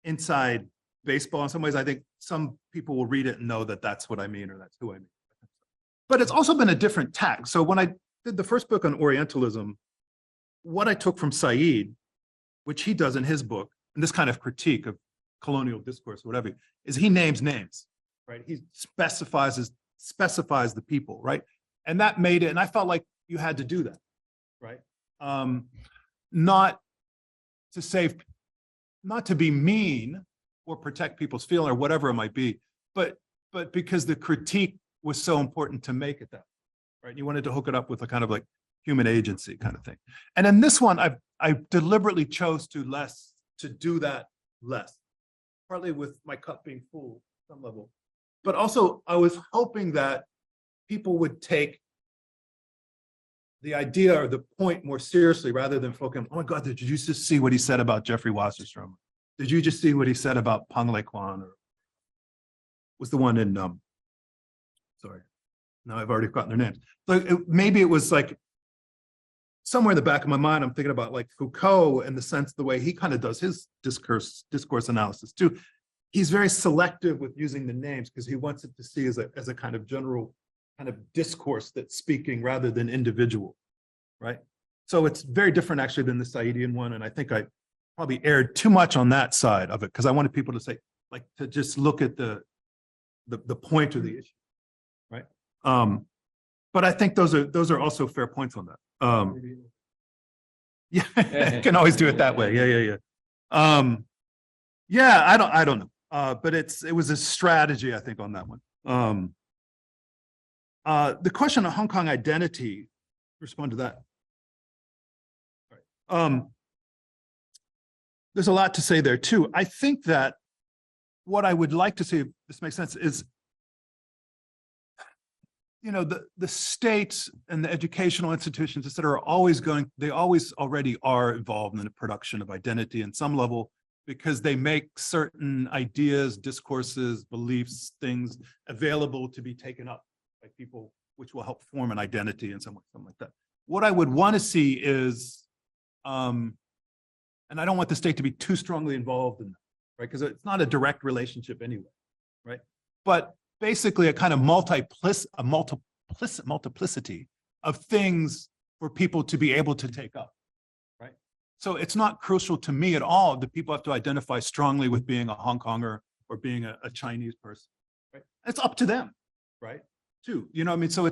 Speaker 2: inside baseball in some ways. I think some people will read it and know that that's what I mean or that's who I mean. But it's also been a different tack. So when I did the first book on Orientalism, what I took from Said, which he does in his book, and this kind of critique of colonial discourse, or whatever, is he names names, right? He specifies the people, right? And that made it, and I felt like you had to do that, right? Not to save, not to be mean or protect people's feeling or whatever it might be, but because the critique was so important to make it that, right? You wanted to hook it up with a kind of like human agency kind of thing. And in this one, I deliberately chose to do that less, partly with my cup being full at some level, but also I was hoping that people would take the idea or the point more seriously rather than focusing, oh my God, did you just see what he said about Jeffrey Wasserstrom? Did you just see what he said about Pang Lei Quan? Or was the one in, sorry, now I've already forgotten their names. So maybe it was like somewhere in the back of my mind, I'm thinking about like Foucault in the sense the way he kind of does his discourse analysis too. He's very selective with using the names because he wants it to see as a kind of general kind of discourse that's speaking rather than individual, right? So it's very different actually than the Saidian one. And I think I probably erred too much on that side of it because I wanted people to say, like, to just look at the point of the issue, right? But I think those are also fair points on that. Yeah, you can always do it that way. Yeah. Yeah, I don't know. But it was a strategy, I think, on that one. The question of Hong Kong identity, respond to that. All right. There's a lot to say there too. I think that what I would like to see, if this makes sense, is the states and the educational institutions, et cetera, they always already are involved in the production of identity in some level because they make certain ideas, discourses, beliefs, things available to be taken up by people, which will help form an identity in some way, something like that. What I would want to see is, and I don't want the state to be too strongly involved in that, right? Because it's not a direct relationship anyway, right? But basically a kind of multiplicity of things for people to be able to take up, right? So it's not crucial to me at all that people have to identify strongly with being a Hong Konger or being a Chinese person, right? It's up to them, right? Too, you know what I mean? So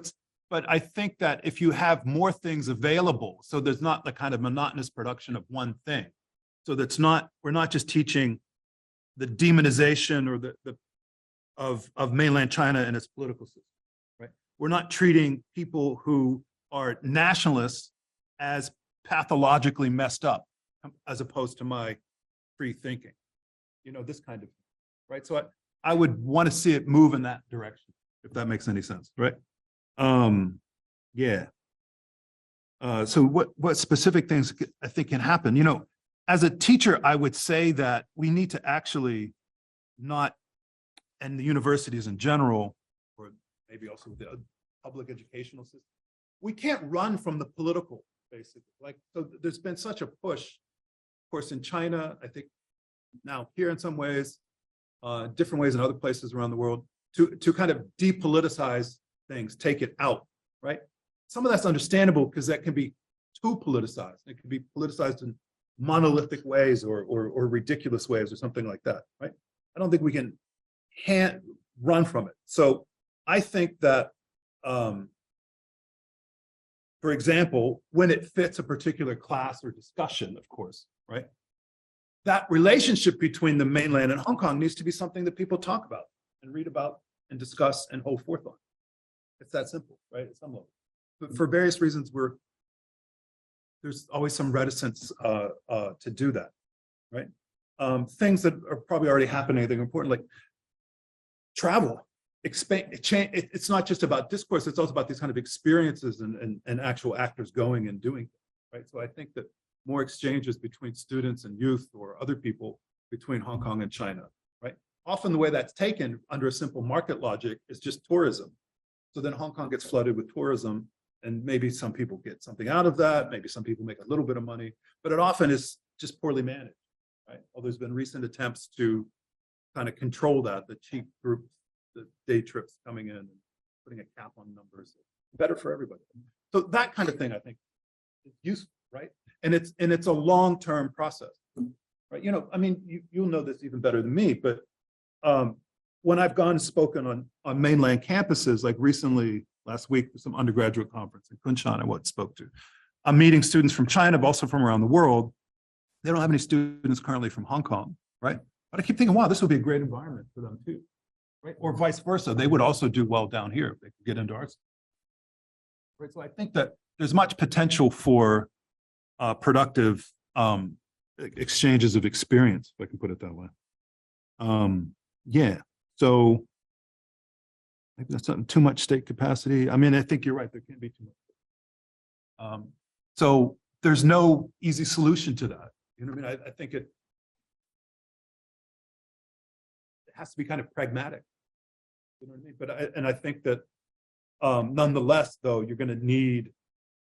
Speaker 2: but I think that if you have more things available, so there's not the kind of monotonous production of one thing. So we're not just teaching the demonization or of mainland China and its political system, right? We're not treating people who are nationalists as pathologically messed up, as opposed to my free thinking, this kind of, right? So I would want to see it move in that direction, if that makes any sense, right? Yeah. So what specific things I think can happen? As a teacher, I would say that we need to actually not, and the universities in general, or maybe also the public educational system, we can't run from the political, basically. So there's been such a push, of course, in China, I think now here in some ways, different ways in other places around the world, to kind of depoliticize things, take it out, right? Some of that's understandable because that can be too politicized. It can be politicized in monolithic ways or ridiculous ways or something like that, right? I don't think we can't run from it. So I think that, for example, when it fits a particular class or discussion, of course, right? That relationship between the mainland and Hong Kong needs to be something that people talk about and read about and discuss and hold forth on. It's that simple, right? At some level. But for various reasons, there's always some reticence to do that, right? Things that are probably already happening, I think are important, like travel, it's not just about discourse, it's also about these kind of experiences and actual actors going and doing things, right? So I think that more exchanges between students and youth or other people between Hong Kong and China, right? Often the way that's taken under a simple market logic is just tourism. So then Hong Kong gets flooded with tourism, and maybe some people get something out of that. Maybe some people make a little bit of money, but it often is just poorly managed, right? Well, there's been recent attempts to kind of control that, the cheap groups, the day trips coming in and putting a cap on numbers, better for everybody. So that kind of thing, I think, is useful, right? And it's a long-term process, right? You know, I mean, you'll know this even better than me, but when I've gone and spoken on mainland campuses, like recently, last week, some undergraduate conference in Kunshan I spoke to. I'm meeting students from China, but also from around the world. They don't have any students currently from Hong Kong, right? But I keep thinking, wow, this would be a great environment for them too, right? Or vice versa. They would also do well down here if they could get into our school. Right? So I think that there's much potential for productive exchanges of experience, if I can put it that way. Yeah, so maybe that's something too much state capacity. I mean, I think you're right, there can't be too much. So there's no easy solution to that. You know what I mean? I think it has to be kind of pragmatic. You know what I mean? But I think that nonetheless, though, you're going to need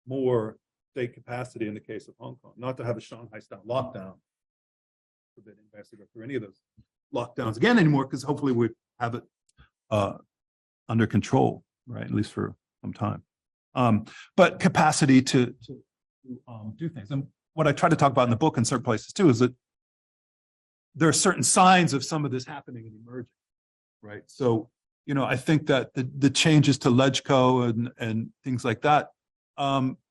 Speaker 2: more state capacity in the case of Hong Kong, not to have a Shanghai-style lockdown, forbidden anybody to go through any of those lockdowns again anymore, because hopefully we have it under control, right? At least for some time. But capacity to do things. And what I try to talk about in the book in certain places too is that there are certain signs of some of this happening and emerging, right? So, you know, I think that the changes to LegCo and things like that,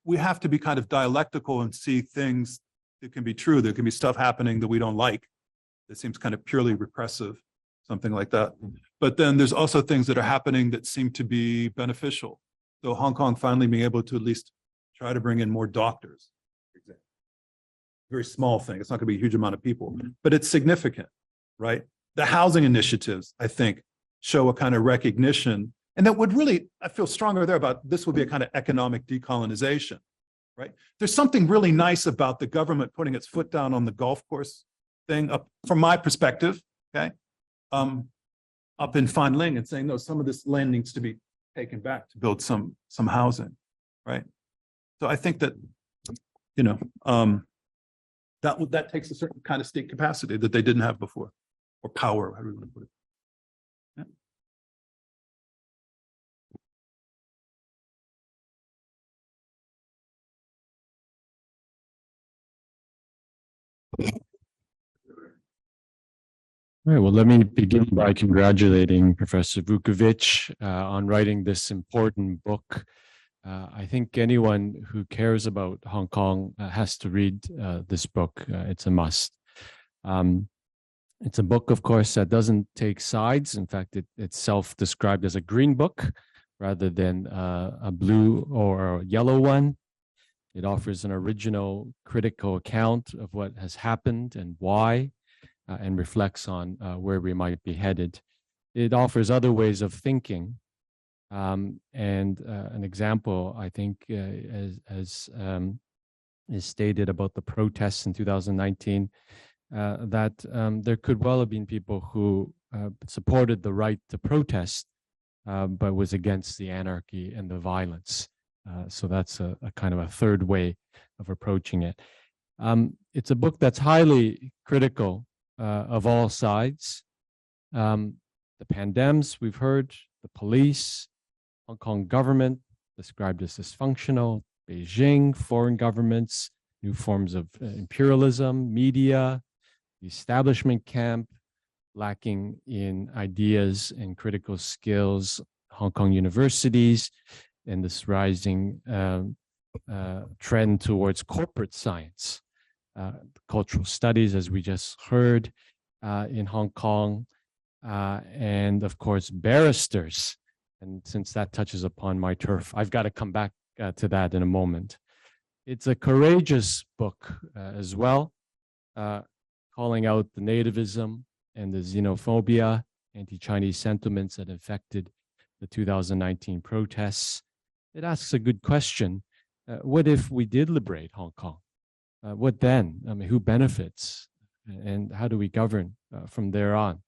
Speaker 2: we have to be kind of dialectical and see things that can be true. There can be stuff happening that we don't like. That seems kind of purely repressive, something like that. But then there's also things that are happening that seem to be beneficial. So Hong Kong finally being able to at least try to bring in more doctors, for example. Very small thing. It's not going to be a huge amount of people, but it's significant, right? The housing initiatives, I think, show a kind of recognition. And that would really, I feel stronger there about this would be a kind of economic decolonization, right? There's something really nice about the government putting its foot down on the golf course thing, up from my perspective, okay, up in Fanling and saying, no, some of this land needs to be taken back to build some housing, right? So I think that, you know, that takes a certain kind of state capacity that they didn't have before, or power, however you want to put it. Yeah.
Speaker 4: All right, well, let me begin by congratulating Professor Vukovich on writing this important book. I think anyone who cares about Hong Kong has to read this book. It's a must. It's a book, of course, that doesn't take sides. In fact, it's self-described as a green book rather than a blue or a yellow one. It offers an original critical account of what has happened and why. And reflects on where we might be headed. It offers other ways of thinking. And an example, I think, as is stated about the protests in 2019, that there could well have been people who supported the right to protest, but was against the anarchy and the violence. So that's a kind of a third way of approaching it. It's a book that's highly critical of all sides. The pandems we've heard, the police, Hong Kong government described as dysfunctional, Beijing, foreign governments, new forms of imperialism, media, the establishment camp, lacking in ideas and critical skills, Hong Kong universities, and this rising trend towards corporate science. Cultural studies, as we just heard, in Hong Kong, and of course, barristers. And since that touches upon my turf, I've got to come back to that in a moment. It's a courageous book as well, calling out the nativism and the xenophobia, anti-Chinese sentiments that affected the 2019 protests. It asks a good question. What if we did liberate Hong Kong? what then? I mean, who benefits, and how do we govern from there on?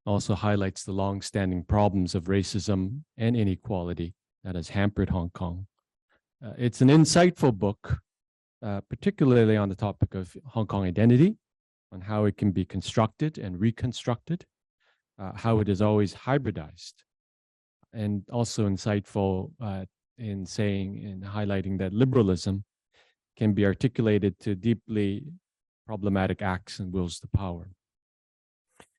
Speaker 4: Also highlights the long-standing problems of racism and inequality that has hampered Hong Kong. It's an insightful book, particularly on the topic of Hong Kong identity, on how it can be constructed and reconstructed, how it is always hybridized, and also insightful in saying and highlighting that liberalism can be articulated to deeply problematic acts and wills to power.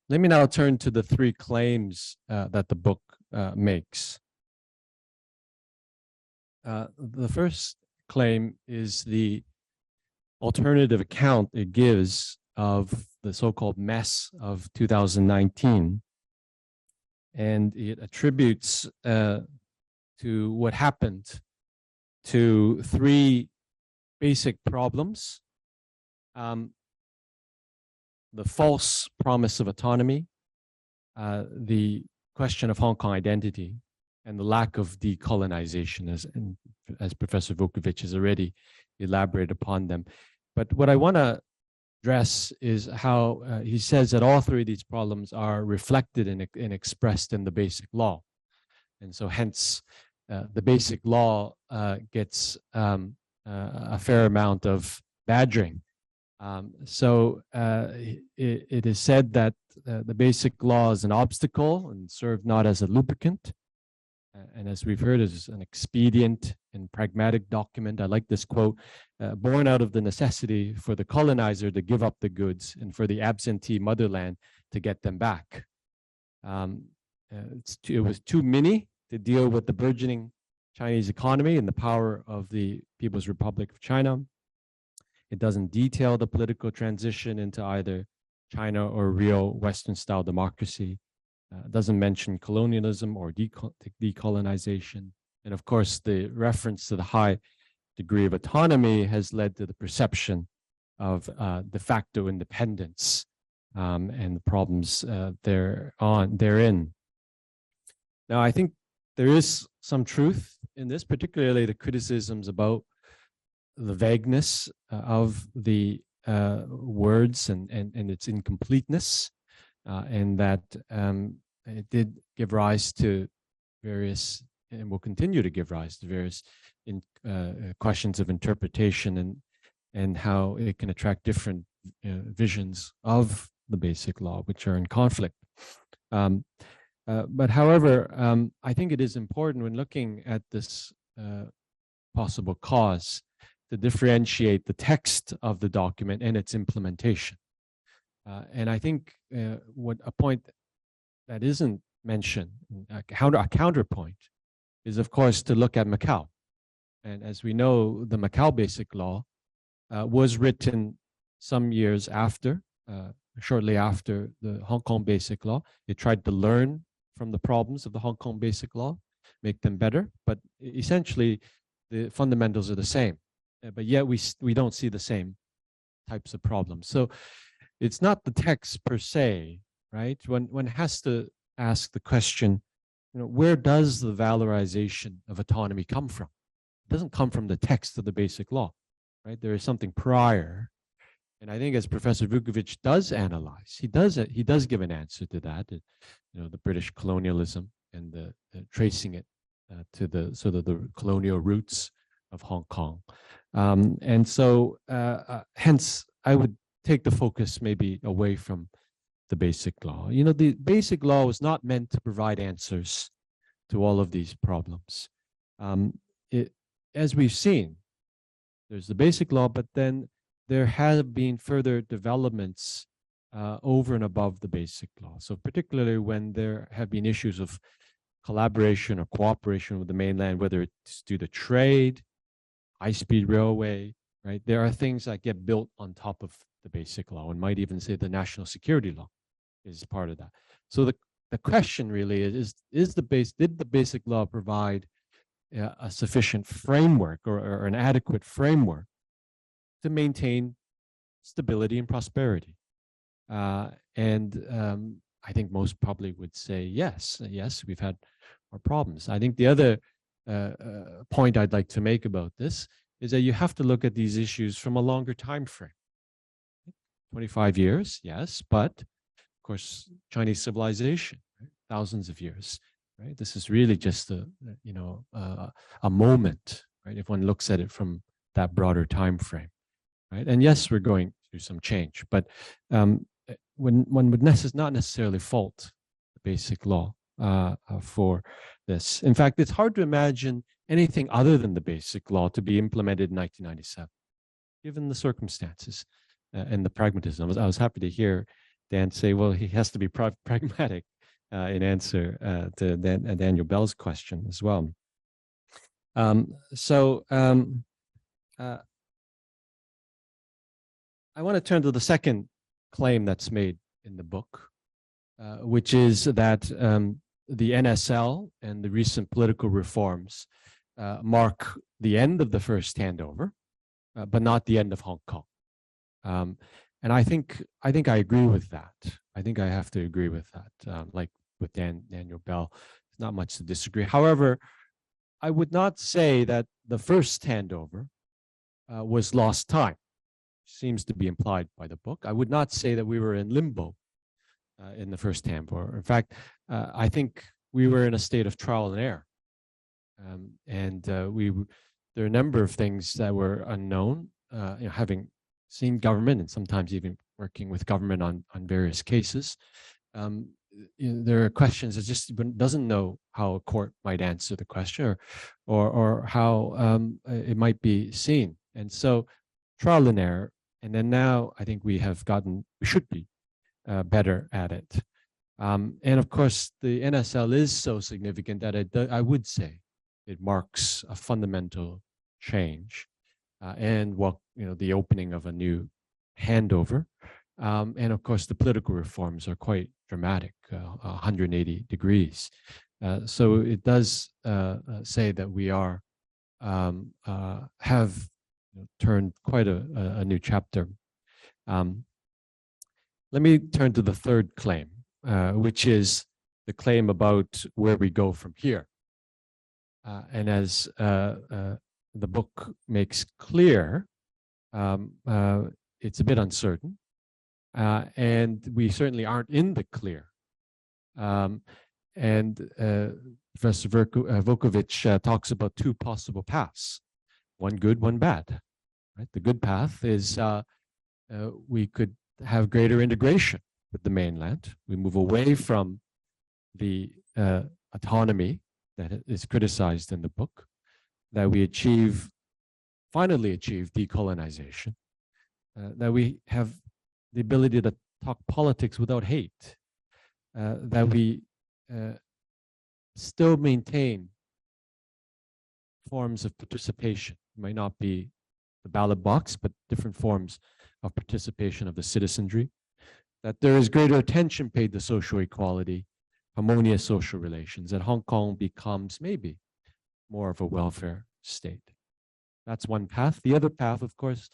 Speaker 4: Let me now turn to the three claims that the book makes. The first claim is the alternative account it gives of the so-called mess of 2019. And it attributes to what happened to three basic problems. The false promise of autonomy, the question of Hong Kong identity, and the lack of decolonization, as Professor Vukovich has already elaborated upon them. But what I want to address is how he says that all three of these problems are reflected and expressed in the Basic Law. And so hence, the Basic Law gets a fair amount of badgering. It is said that the Basic Law is an obstacle and served not as a lubricant. And as we've heard, is an expedient and pragmatic document. I like this quote, born out of the necessity for the colonizer to give up the goods and for the absentee motherland to get them back. It was too many to deal with the burgeoning Chinese economy and the power of the People's Republic of China. It doesn't detail the political transition into either China or real Western-style democracy. Doesn't mention colonialism or decolonization. And of course, the reference to the high degree of autonomy has led to the perception of de facto independence and the problems therein. Now, I think there is some truth in this, particularly the criticisms about the vagueness of the words and its incompleteness, and that it did give rise to various, and will continue to give rise to various questions of interpretation and how it can attract different visions of the Basic Law, which are in conflict. But however, I think it is important when looking at this possible cause to differentiate the text of the document and its implementation. And I think what a point that isn't mentioned, a counterpoint, is of course to look at Macau. And as we know, the Macau Basic Law was written some years after, shortly after the Hong Kong Basic Law. It tried to learn from the problems of the Hong Kong Basic Law, make them better, but essentially the fundamentals are the same. But yet we don't see the same types of problems. So it's not the text per se, right? One has to ask the question, where does the valorization of autonomy come from? It doesn't come from the text of the Basic Law, right? There is something prior. And I think as Professor Vukovich does analyze, he does give an answer to that, the British colonialism and the tracing it to the sort of the colonial roots of Hong Kong. And so hence I would take the focus maybe away from the Basic Law. The Basic Law was not meant to provide answers to all of these problems. As we've seen, there's the Basic Law, but then there have been further developments over and above the Basic Law. So particularly when there have been issues of collaboration or cooperation with the mainland, whether it's due to trade, high-speed railway, right? There are things that get built on top of the Basic Law, and might even say the national security law is part of that. So the question really did the Basic Law provide a sufficient framework or an adequate framework to maintain stability and prosperity? And I think most probably would say yes. Yes, we've had our problems. I think the other point I'd like to make about this is that you have to look at these issues from a longer time frame. 25 years, yes, but of course, Chinese civilization, right? Thousands of years, right? This is really just a moment, right? If one looks at it from that broader time frame, right? And yes, we're going through some change, but when one would not necessarily fault the basic law for this. In fact, it's hard to imagine anything other than the basic law to be implemented in 1997, given the circumstances and the pragmatism. I was happy to hear Dan say, well, he has to be pragmatic in answer to Daniel Bell's question as well. I want to turn to the second claim that's made in the book, which is that the NSL and the recent political reforms mark the end of the first handover, but not the end of Hong Kong. And I think I agree with that. I think I have to agree with that. Like with Daniel Bell, there's not much to disagree. However, I would not say that the first handover was lost time. Seems to be implied by the book. I would not say that we were in limbo in the first handover. In fact, I think we were in a state of trial and error. There are a number of things that were unknown, having seen government and sometimes even working with government on various cases. There are questions that just doesn't know how a court might answer the question or how it might be seen. And so trial and error. And then now I think we should be better at it. And of course, the NSL is so significant that I would say it marks a fundamental change and the opening of a new handover. And of course, the political reforms are quite dramatic, 180 degrees. So it does say that we have turned quite a new chapter. Let me turn to the third claim, which is the claim about where we go from here. And as the book makes clear, it's a bit uncertain. And we certainly aren't in the clear. Professor Vukovich talks about two possible paths, one good, one bad. Right? The good path is we could have greater integration with the mainland. We move away from the autonomy that is criticized in the book, that we finally achieve decolonization, that we have the ability to talk politics without hate, that we still maintain forms of participation. It might not be the ballot box, but different forms of participation of the citizenry, that there is greater attention paid to social equality, harmonious social relations, that Hong Kong becomes maybe more of a welfare state. That's one path. The other path, of course,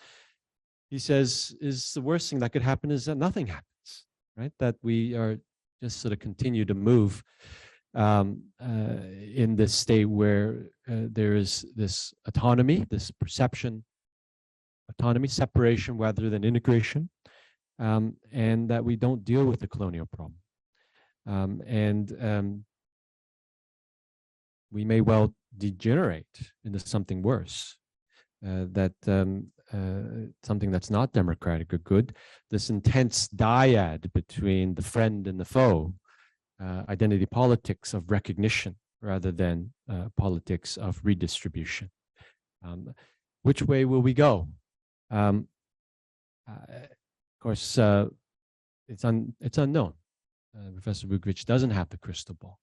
Speaker 4: he says, is the worst thing that could happen is that nothing happens, right? That we are just sort of continue to move in this state where there is this autonomy, this perception, autonomy, separation rather than integration, and that we don't deal with the colonial problem. We may well degenerate into something worse, something that's not democratic or good, this intense dyad between the friend and the foe, identity politics of recognition rather than politics of redistribution. Which way will we go? Of course, it's unknown. Professor Vukovich doesn't have the crystal ball.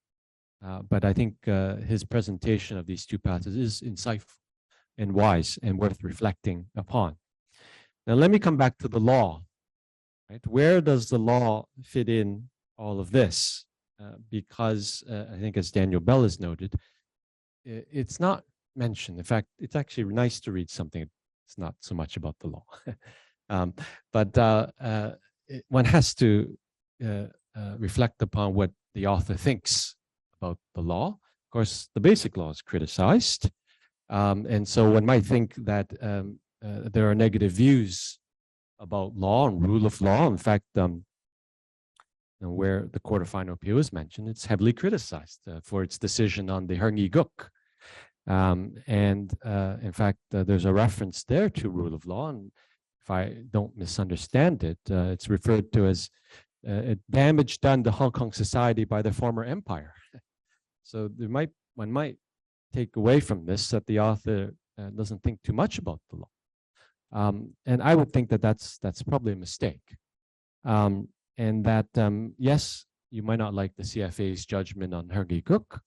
Speaker 4: But I think his presentation of these two paths is insightful and wise and worth reflecting upon. Now, let me come back to the law. Right? Where does the law fit in all of this? Because I think, as Daniel Bell has noted, it's not mentioned. In fact, it's actually nice to read something. It's not so much about the law. But one has to reflect upon what the author thinks about the law. Of course, the basic law is criticized. And so one might think that there are negative views about law and rule of law. In fact, where the Court of Final Appeal is mentioned, it's heavily criticized for its decision on the Herngi Guk. In fact, there's a reference there to rule of law. And if I don't misunderstand it, it's referred to as damage done to Hong Kong society by the former empire. So one might take away from this that the author doesn't think too much about the law. And I would think that that's probably a mistake. And that, yes, you might not like the CFA's judgment on Herngi Guk,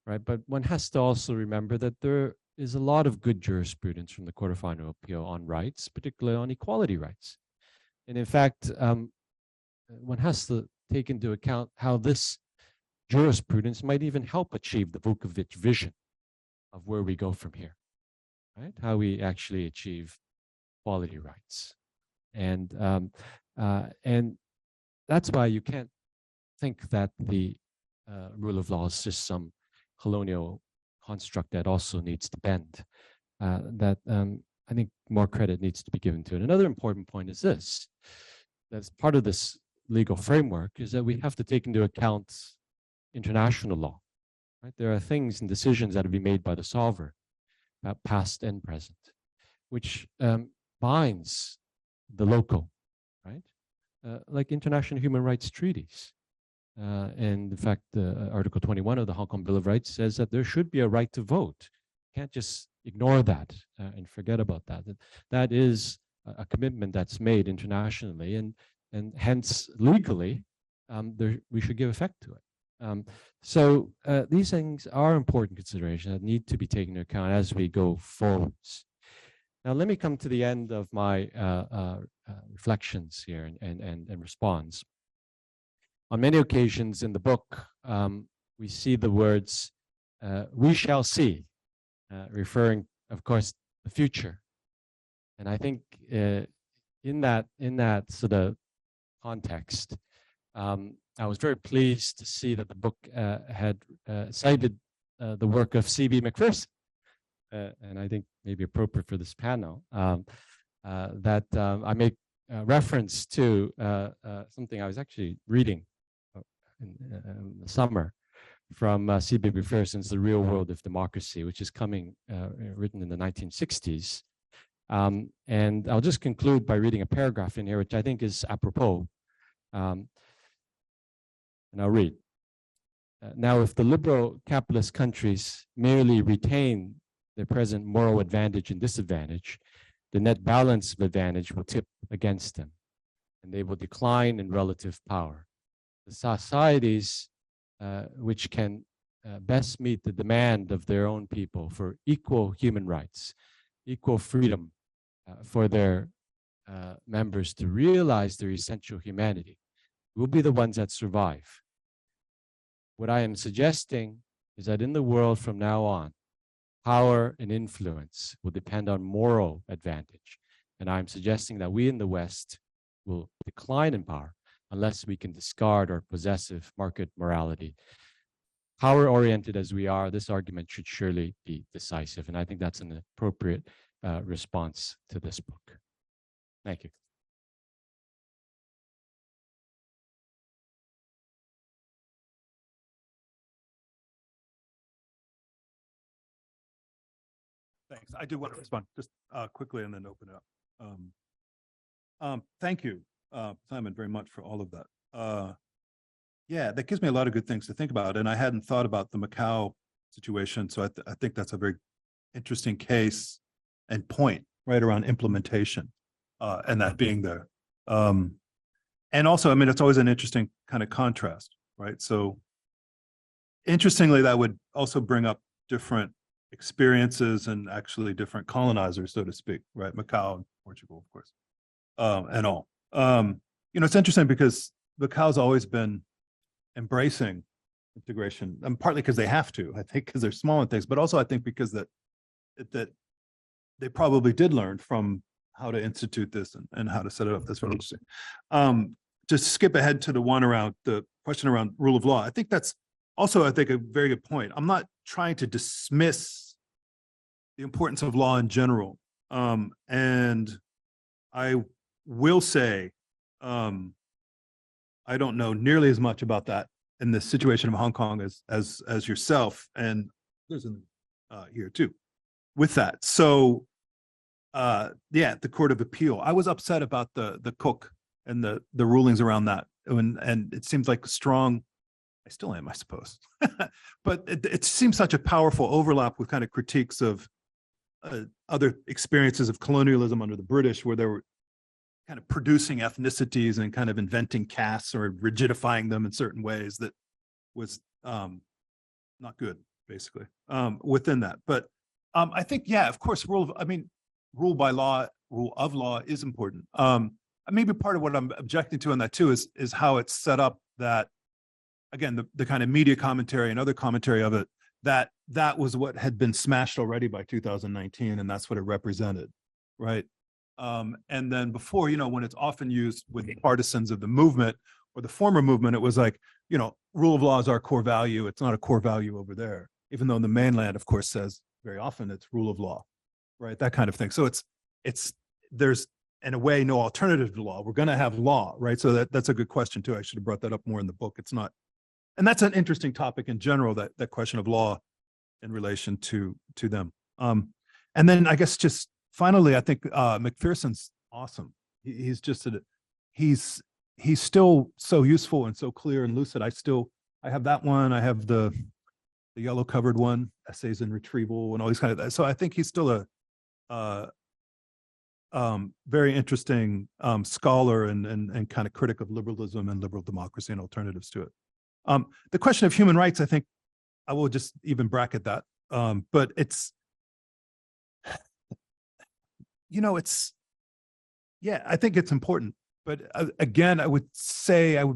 Speaker 4: right? But one has to also remember that there is a lot of good jurisprudence from the Court of Final Appeal on rights, particularly on equality rights. And in fact, one has to take into account how this jurisprudence might even help achieve the Vukovich vision of where we go from here, right? How we actually achieve equality rights. And that's why you can't think that the rule of law is just some colonial construct that also needs to bend. I think more credit needs to be given to it. Another important point is this: that's part of this legal framework is that we have to take into account international law. Right? There are things and decisions that have been made by the sovereign, past and present, which binds the local, right? Like international human rights treaties. And in fact, Article 21 of the Hong Kong Bill of Rights says that there should be a right to vote. You can't just ignore that and forget about that. That is a commitment that's made internationally, and hence legally, we should give effect to it. So these things are important considerations that need to be taken into account as we go forwards. Now, let me come to the end of my reflections here and response. On many occasions in the book, we see the words, we shall see, referring, of course, the future. And I think in that sort of context, I was very pleased to see that the book had cited the work of C.B. Macpherson. And I think maybe appropriate for this panel, that I make reference to something I was actually reading in the summer from C.B. Macpherson's The Real World of Democracy, which is written in the 1960s. And I'll just conclude by reading a paragraph in here, which I think is apropos. And I'll read. Now, if the liberal capitalist countries merely retain their present moral advantage and disadvantage, the net balance of advantage will tip against them, and they will decline in relative power. The societies which can best meet the demand of their own people for equal human rights, equal freedom for their members to realize their essential humanity, will be the ones that survive. What I am suggesting is that in the world from now on, power and influence will depend on moral advantage. And I'm suggesting that we in the West will decline in power unless we can discard our possessive market morality. Power-oriented as we are, this argument should surely be decisive. And I think that's an appropriate response to this book. Thank you.
Speaker 2: Thanks. I do want to respond just quickly and then open it up. Thank you, Simon, very much for all of that. Yeah, that gives me a lot of good things to think about. And I hadn't thought about the Macau situation. So I think that's a very interesting case and point right around implementation and that being there. And also, I mean, it's always an interesting kind of contrast, right? So interestingly, that would also bring up different experiences and actually different colonizers, so to speak, right? Macau and Portugal, of course, and all. You know, it's interesting because Macau's always been embracing integration, and partly because they have to, I think, because they're small and things, but also I think because that they probably did learn from how to institute this and how to set it up. That's what I'm saying. Just skip ahead to the one around the question around rule of law. I think that's also, I think, a very good point. I'm not trying to dismiss the importance of law in general. And I will say, I don't know nearly as much about that in the situation of Hong Kong as yourself, and there's here too with that. So yeah, the Court of Appeal. I was upset about the Cook and the rulings around that, and it seems like strong. I still am, I suppose, but it seems such a powerful overlap with kind of critiques of other experiences of colonialism under the British, where they were kind of producing ethnicities and kind of inventing castes or rigidifying them in certain ways that was not good, basically, within that. But I think, yeah, of course, rule of law is important. Maybe part of what I'm objecting to on that too is how it's set up, that, again, the kind of media commentary and other commentary of it, that was what had been smashed already by 2019, and that's what it represented, right? And then before, when it's often used with partisans of the movement or the former movement, it was like, rule of law is our core value. It's not a core value over there, even though in the mainland, of course, says very often it's rule of law, right? That kind of thing. So there's in a way no alternative to law. We're going to have law, right? So that's a good question too. I should have brought that up more in the book. It's not, and that's an interesting topic in general, that question of law in relation to them. And then I guess just finally, I think McPherson's awesome. He's just he's still so useful and so clear and lucid. I have that one. I have the yellow covered one, Essays in Retrieval, and all these kind of. So I think he's still a very interesting scholar and kind of critic of liberalism and liberal democracy and alternatives to it. The question of human rights, I think I will just even bracket that. But it's, I think it's important. But again, I would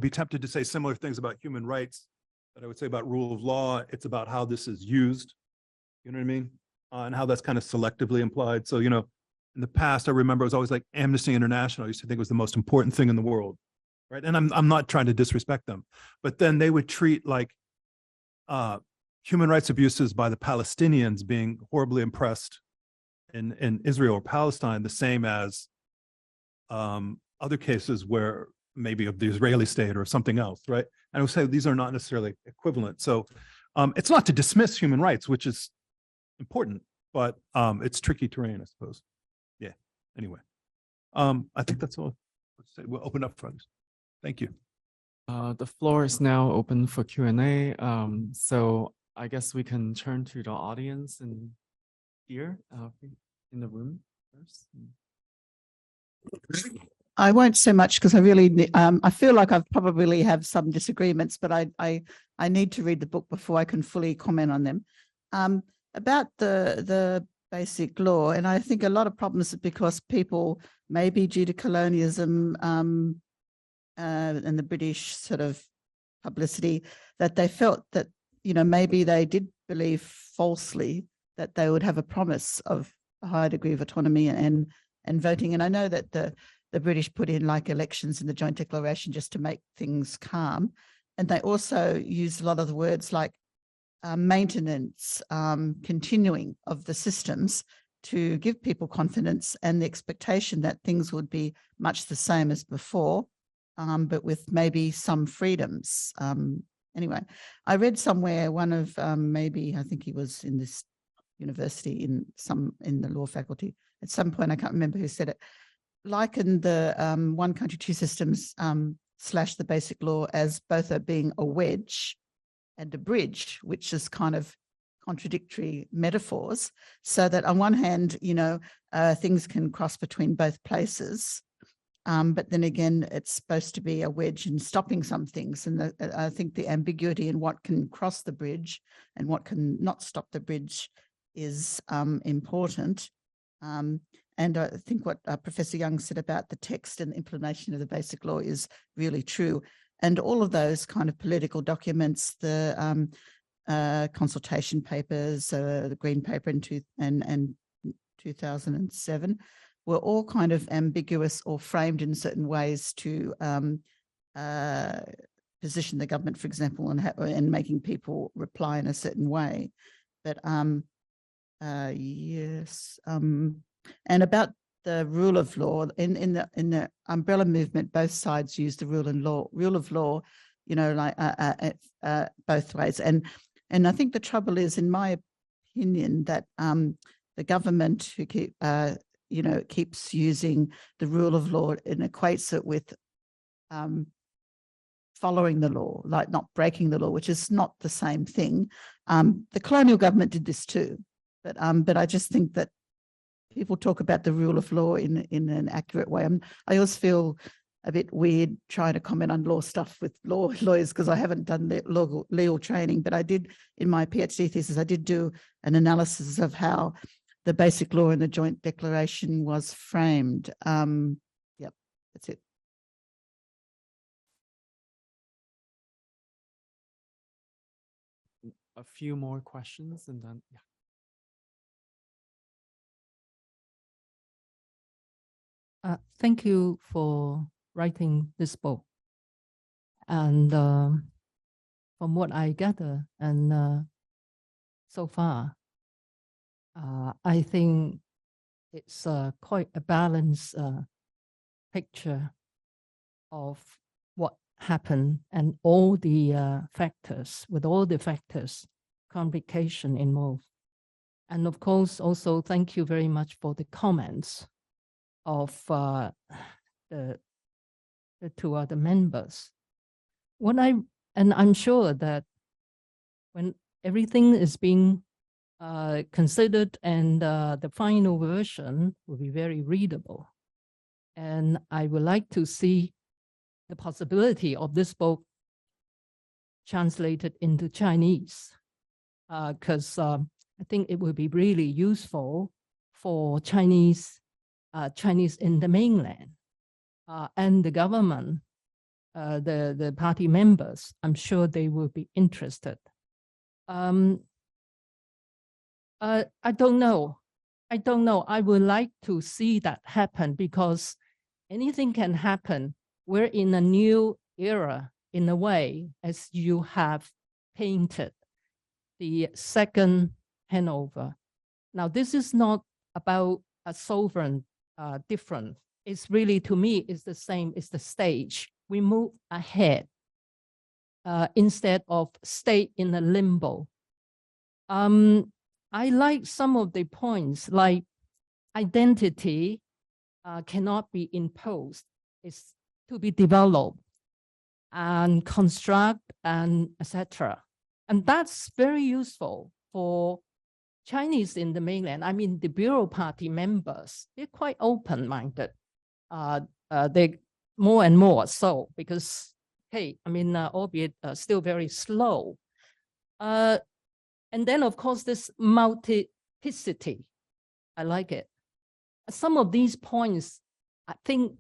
Speaker 2: be tempted to say similar things about human rights that I would say about rule of law. It's about how this is used, you know what I mean? And how that's kind of selectively implied. So, in the past, I remember it was always like Amnesty International. I used to think it was the most important thing in the world, right? And I'm not trying to disrespect them, but then they would treat like human rights abuses by the Palestinians being horribly impressed in Israel or Palestine the same as other cases where maybe of the Israeli state or something else, right? And I would say these are not necessarily equivalent. So it's not to dismiss human rights, which is important, but it's tricky terrain, I suppose. Yeah, anyway. I think that's all. Let's say we'll open up for others. Thank you.
Speaker 1: The floor is now open for Q&A. So I guess we can turn to the audience and here in the room first.
Speaker 5: I won't say much because I really, I feel like I've probably have some disagreements, but I need to read the book before I can fully comment on them. About the basic law, and I think a lot of problems are because people, maybe due to colonialism and the British sort of publicity, that they felt that, maybe they did believe falsely that they would have a promise of a high degree of autonomy and voting. And I know that the British put in like elections in the Joint Declaration just to make things calm. And they also used a lot of the words like maintenance, continuing of the systems to give people confidence and the expectation that things would be much the same as before, but with maybe some freedoms. Anyway, I read somewhere one of I think he was in this university in the law faculty at some point, I can't remember who said it, likened the one country, two systems / the basic law as both being a wedge and a bridge, which is kind of contradictory metaphors. So that on one hand, things can cross between both places. But then again, it's supposed to be a wedge in stopping some things. And I think the ambiguity in what can cross the bridge and what can not stop the bridge is important. And I think what Professor Young said about the text and implementation of the basic law is really true. And all of those kind of political documents, the consultation papers, the Green Paper in 2007, were all kind of ambiguous or framed in certain ways to position the government, for example, and making people reply in a certain way. But Yes. And about the rule of law in the umbrella movement, both sides use the rule of law, you know, like both ways. And I think the trouble is, in my opinion, that the government who keeps using the rule of law and equates it with following the law, like not breaking the law, which is not the same thing. The colonial government did this too, but I just think that people talk about the rule of law in an accurate way. I always feel a bit weird trying to comment on law stuff with lawyers because I haven't done legal training, but I did in my PhD thesis, I did do an analysis of how the basic law in the Joint Declaration was framed. Yep, that's it.
Speaker 1: A few more questions and then, yeah.
Speaker 6: Thank you for writing this book. And from what I gather, and so far, I think it's quite a balanced picture of what happened and all the factors, with all the factors, complication involved. And of course, also thank you very much for the comments of the two other members. And I'm sure that when everything is being considered and the final version will be very readable. And I would like to see the possibility of this book translated into Chinese, because I think it will be really useful for Chinese in the mainland and the government, the party members. I'm sure they will be interested. I don't know. I would like to see that happen because anything can happen. We're in a new era in a way, as you have painted the second Handover. Now, this is not about a sovereign different. It's really, to me, it's the same. It's the stage. We move ahead instead of stay in a limbo. I like some of the points, like identity cannot be imposed. It's to be developed and construct and etc. And that's very useful for Chinese in the mainland. I mean, the Bureau Party members, they're quite open-minded. They more and more so because, hey, I mean, albeit still very slow. And then, of course, this multiplicity, I like it. Some of these points, I think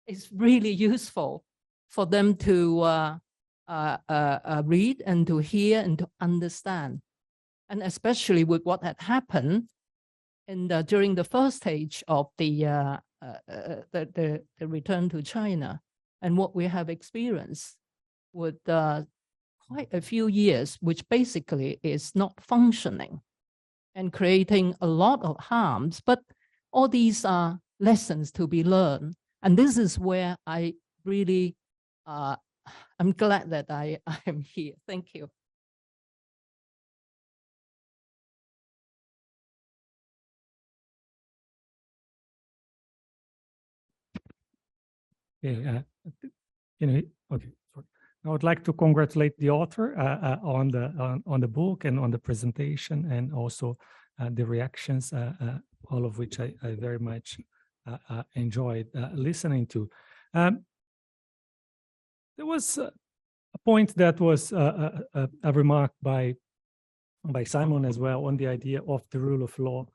Speaker 6: it's really useful for them to read and to hear and to understand. And especially with what had happened during the first stage of the return to China and what we have experienced with quite a few years, which basically is not functioning and creating a lot of harms. But all these are lessons to be learned. And this is where I really, I'm glad that I am here. Thank you.
Speaker 7: Okay, okay. Sorry. I would like to congratulate the author on the book and on the presentation, and also the reactions, all of which I very much enjoyed listening to. There was a point that was a remark by Simon as well on the idea of the rule of law,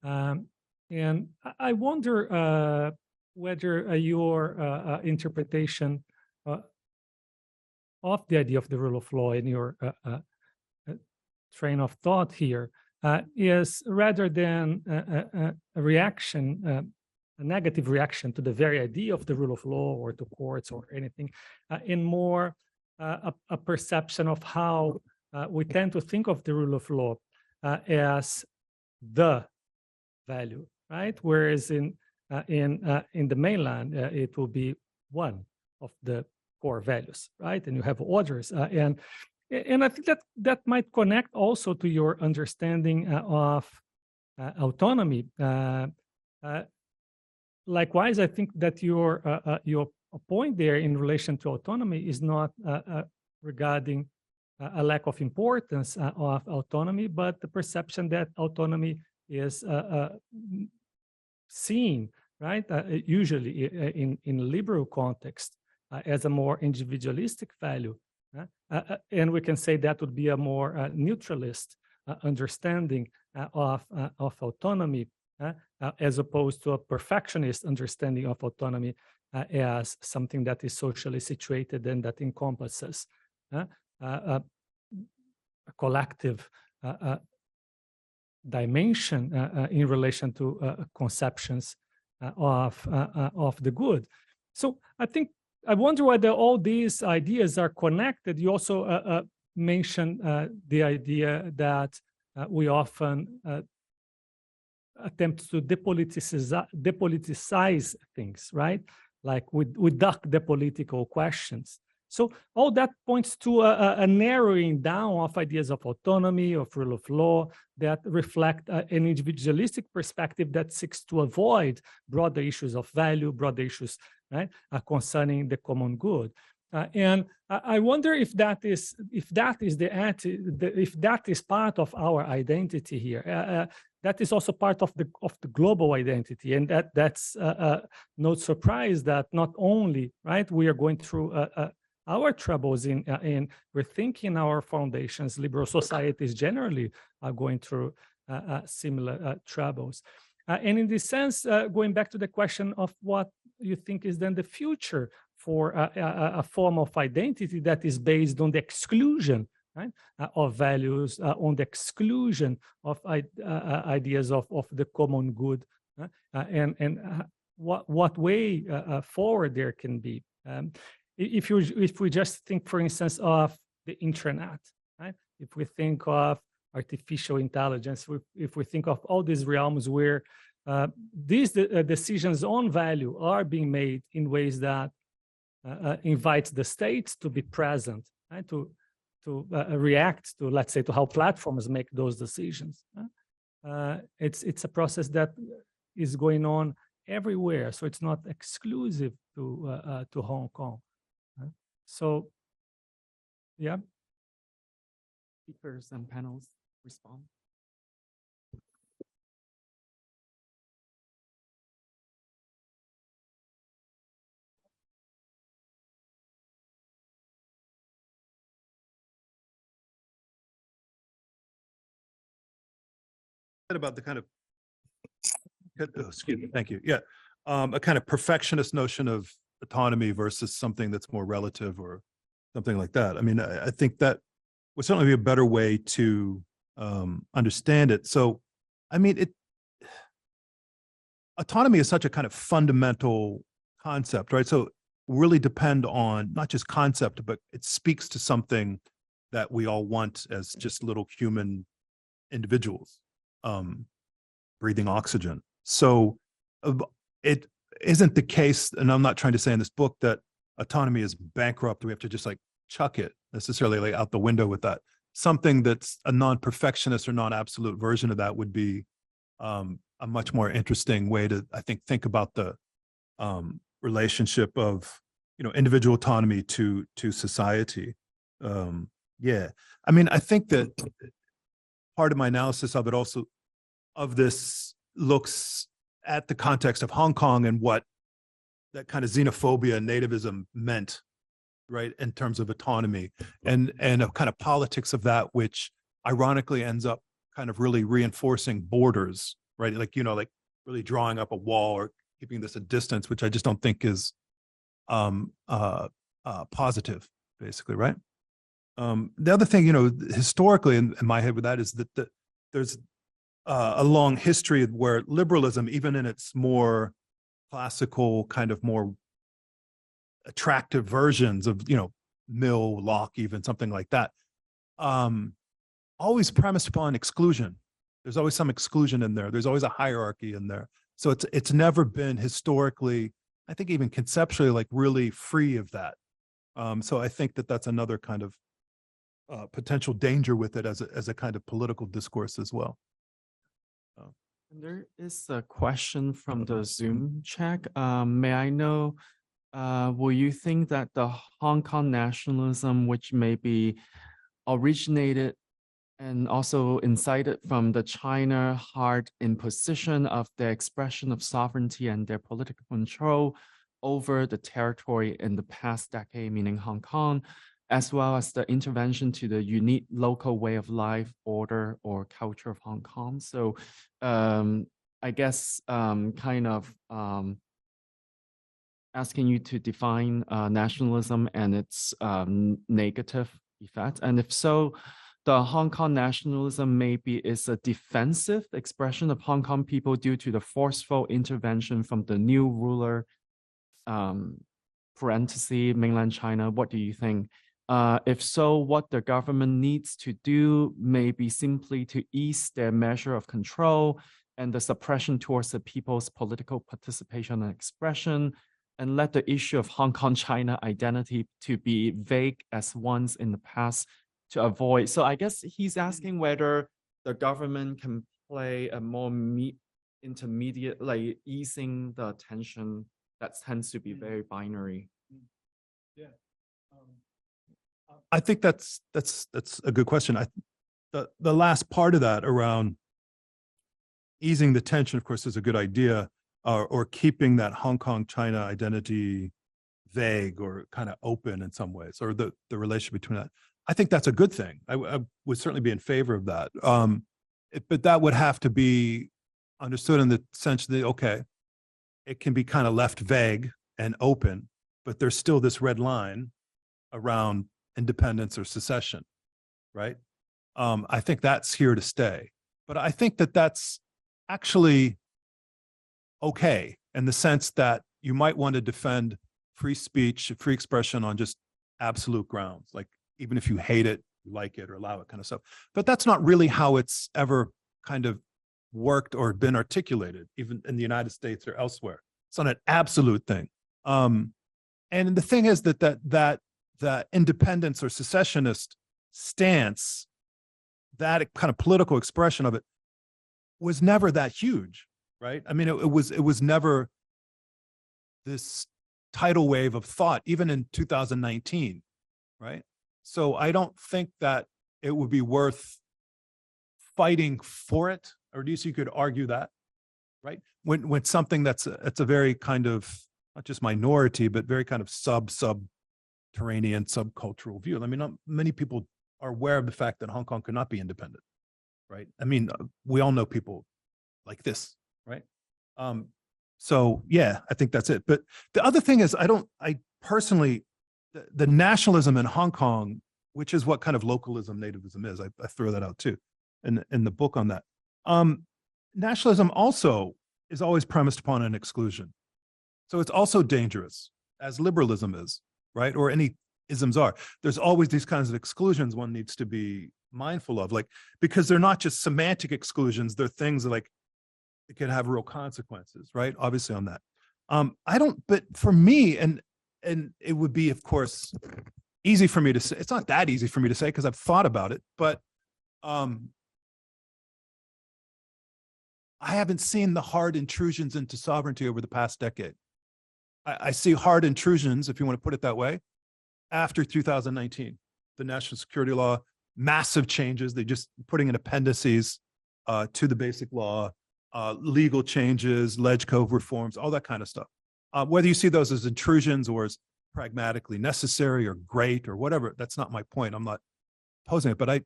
Speaker 7: and I wonder whether your interpretation of the idea of the rule of law in your train of thought here is, rather than a reaction, a negative reaction to the very idea of the rule of law or to courts or anything, in more a perception of how we tend to think of the rule of law as the value, right? Whereas in the mainland, it will be one of the core values, right? And you have others, and I think that might connect also to your understanding of autonomy. Likewise, I think that your point there in relation to autonomy is not regarding a lack of importance of autonomy, but the perception that autonomy is seen, right, usually in liberal context as a more individualistic value. And we can say that would be a more neutralist understanding of autonomy, as opposed to a perfectionist understanding of autonomy as something that is socially situated and that encompasses a collective dimension in relation to conceptions of the good. So I wonder whether all these ideas are connected. You also mentioned the idea that we often attempt to depoliticize things, right? Like we duck the political questions. So all that points to a narrowing down of ideas of autonomy, of rule of law, that reflect an individualistic perspective that seeks to avoid broader issues of value, broader issues, right, concerning the common good. And I wonder if that is part of our identity here. That is also part of the global identity, and that's no surprise that not only, right, we are going through our troubles in rethinking our foundations. Liberal societies generally are going through similar troubles. And in this sense, going back to the question of what you think is then the future for a form of identity that is based on the exclusion, right, of values, on the exclusion of ideas of the common good, and what way forward there can be. If we just think, for instance, of the internet, right? If we think of artificial intelligence, if we think of all these realms where these decisions on value are being made in ways that invite the states to be present, right? To react to, let's say, to how platforms make those decisions. It's a process that is going on everywhere, so it's not exclusive to Hong Kong. So, yeah.
Speaker 1: Speakers and panels respond.
Speaker 2: About the kind of, excuse me, thank you. Yeah, a kind of perfectionist notion of autonomy versus something that's more relative or something like that. I mean, I think that would certainly be a better way to understand it. So, I mean, autonomy is such a kind of fundamental concept, right? So really depend on not just concept, but it speaks to something that we all want as just little human individuals, breathing oxygen. So it isn't the case, and I'm not trying to say in this book that autonomy is bankrupt. We have to just like chuck it necessarily like out the window with that. Something that's a non-perfectionist or non-absolute version of that would be a much more interesting way to, I think about the relationship of, individual autonomy to society. Yeah, I mean, I think that part of my analysis of it also, of this, looks at the context of Hong Kong and what that kind of xenophobia and nativism meant, right, in terms of autonomy and a kind of politics of that, which ironically ends up kind of really reinforcing borders, right? Like, like really drawing up a wall or keeping this a distance, which I just don't think is positive, basically, right? The other thing, historically in my head with that is that there's a long history where liberalism, even in its more classical, kind of more attractive versions of, Mill, Locke, even something like that, always premised upon exclusion. There's always some exclusion in there. There's always a hierarchy in there. So it's never been historically, I think even conceptually, like really free of that. So I think that that's another kind of potential danger with it as a kind of political discourse as well.
Speaker 1: And there is a question from the Zoom chat. May I know, will you think that the Hong Kong nationalism, which may be originated and also incited from the China hard imposition of their expression of sovereignty and their political control over the territory in the past decade, meaning Hong Kong, as well as the intervention to the unique local way of life, order, or culture of Hong Kong. So I guess kind of asking you to define nationalism and its negative effect. And if so, the Hong Kong nationalism maybe is a defensive expression of Hong Kong people due to the forceful intervention from the new ruler, parenthesis, mainland China. What do you think? If so, what the government needs to do may be simply to ease their measure of control and the suppression towards the people's political participation and expression, and let the issue of Hong Kong China identity to be vague as once in the past to avoid. So I guess he's asking whether the government can play a more intermediate, like easing the tension that tends to be very binary.
Speaker 2: Yeah. I think that's a good question. The last part of that around easing the tension, of course, is a good idea, or keeping that Hong Kong China identity vague or kind of open in some ways, or the relationship between that. I think that's a good thing. I would certainly be in favor of that. But that would have to be understood in the sense that, okay, it can be kind of left vague and open, but there's still this red line around independence or secession, right? I think that's here to stay. But I think that that's actually okay in the sense that you might want to defend free speech, free expression on just absolute grounds, like even if you hate it, you like it, or allow it kind of stuff. But that's not really how it's ever kind of worked or been articulated, even in the United States or elsewhere. It's not an absolute thing. And the thing is that independence or secessionist stance, that kind of political expression of it, was never that huge, right? I mean, it was never this tidal wave of thought, even in 2019, right? So I don't think that it would be worth fighting for it, or at least you could argue that, right? When something it's a very kind of, not just minority, but very kind of subterranean, subcultural view. I mean, not many people are aware of the fact that Hong Kong could not be independent, right? I mean, we all know people like this, right? So yeah, I think that's it. But the other thing is, I personally, the nationalism in Hong Kong, which is what kind of localism, nativism is, I throw that out too in the book on that. Nationalism also is always premised upon an exclusion. So it's also dangerous, as liberalism is, right? Or any isms are. There's always these kinds of exclusions one needs to be mindful of, like, because they're not just semantic exclusions, they're things that, like, it could have real consequences, right? Obviously on that. But for me, and it would be, of course, easy for me to say, it's not that easy for me to say because I've thought about it, but I haven't seen the hard intrusions into sovereignty over the past decade. I see hard intrusions, if you want to put it that way, after 2019, the national security law, massive changes. They just putting in appendices to the basic law, legal changes, ledge code reforms, all that kind of stuff. Whether you see those as intrusions or as pragmatically necessary or great or whatever, that's not my point. I'm not posing it, but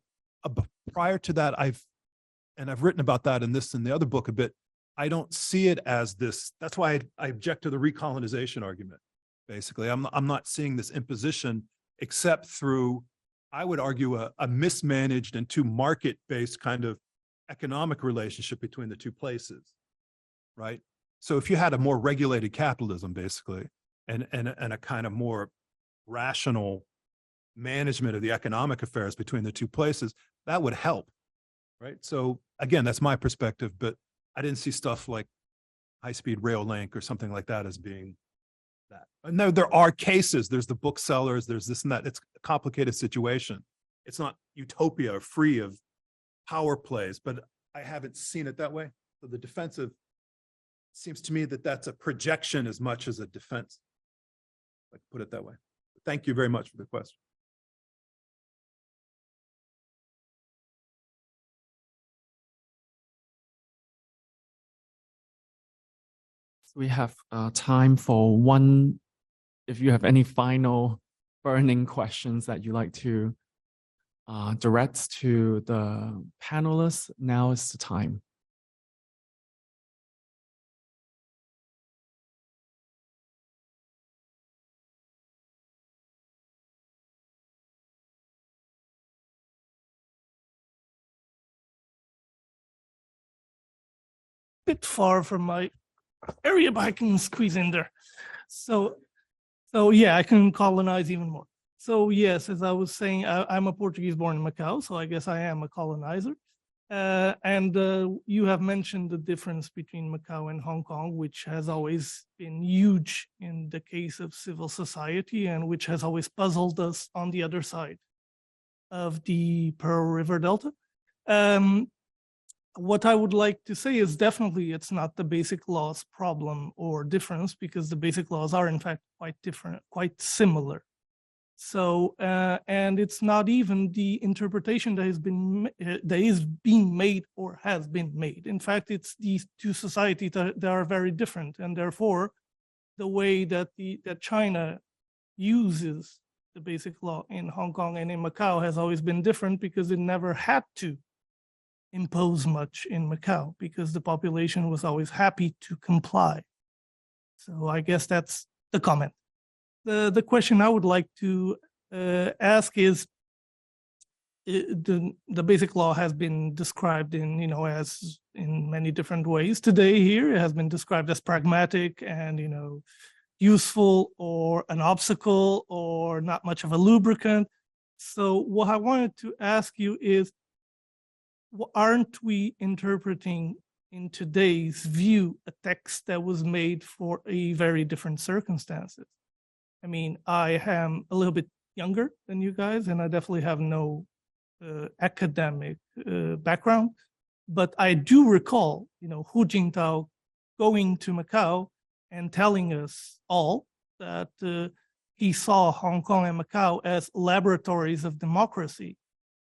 Speaker 2: prior to that, I've written about that in this and the other book a bit. I don't see it as this. That's why I object to the recolonization argument. Basically, I'm not seeing this imposition except through, I would argue, a mismanaged and too market-based kind of economic relationship between the two places, right? So if you had a more regulated capitalism, basically, and a kind of more rational management of the economic affairs between the two places, that would help, right? So again, that's my perspective, but I didn't see stuff like high-speed rail link or something like that as being that. And there are cases, there's the booksellers, there's this and that. It's a complicated situation. It's not utopia or free of power plays, but I haven't seen it that way. So the defensive seems to me that that's a projection as much as a defense. Like put it that way. Thank you very much for the question.
Speaker 1: We have time for one, if you have any final burning questions that you like to direct to the panelists, now is the time.
Speaker 8: Bit far from my area, but I can squeeze in there. So yeah, I can colonize even more. So yes, as I was saying, I'm a Portuguese born in Macau, so I guess I am a colonizer. And you have mentioned the difference between Macau and Hong Kong, which has always been huge in the case of civil society and which has always puzzled us on the other side of the Pearl River Delta. What I would like to say is definitely it's not the basic laws problem or difference, because the basic laws are in fact quite different, quite similar. So, and it's not even the interpretation that is being made or has been made. In fact, it's these two societies that are very different, and therefore, the way that that China uses the basic law in Hong Kong and in Macau has always been different, because it never had to impose much in Macau, because the population was always happy to comply. So I guess that's the comment. The question I would like to ask is, the basic law has been described in, as in many different ways today here. It has been described as pragmatic and, useful, or an obstacle, or not much of a lubricant. So what I wanted to ask you is, aren't we interpreting in today's view a text that was made for a very different circumstances? I mean, I am a little bit younger than you guys, and I definitely have no academic background, but I do recall, Hu Jintao going to Macau and telling us all that he saw Hong Kong and Macau as laboratories of democracy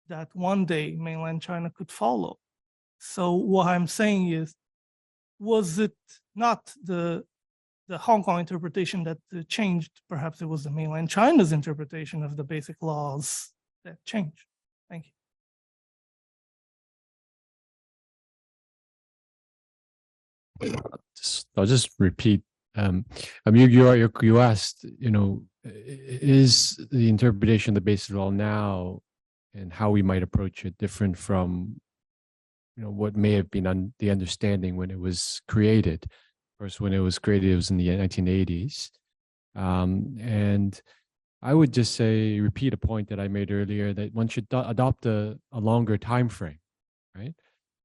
Speaker 8: that one day mainland China could follow. So what I'm saying is, was it not the Hong Kong interpretation that changed? Perhaps it was the mainland China's interpretation of the basic laws that changed. Thank you.
Speaker 4: I'll just repeat. You asked, is the interpretation of the basic law now and how we might approach it different from, what may have been the understanding when it was created? Of course, when it was created, it was in the 1980s. And I would just repeat a point that I made earlier, that one should adopt a longer time frame, right?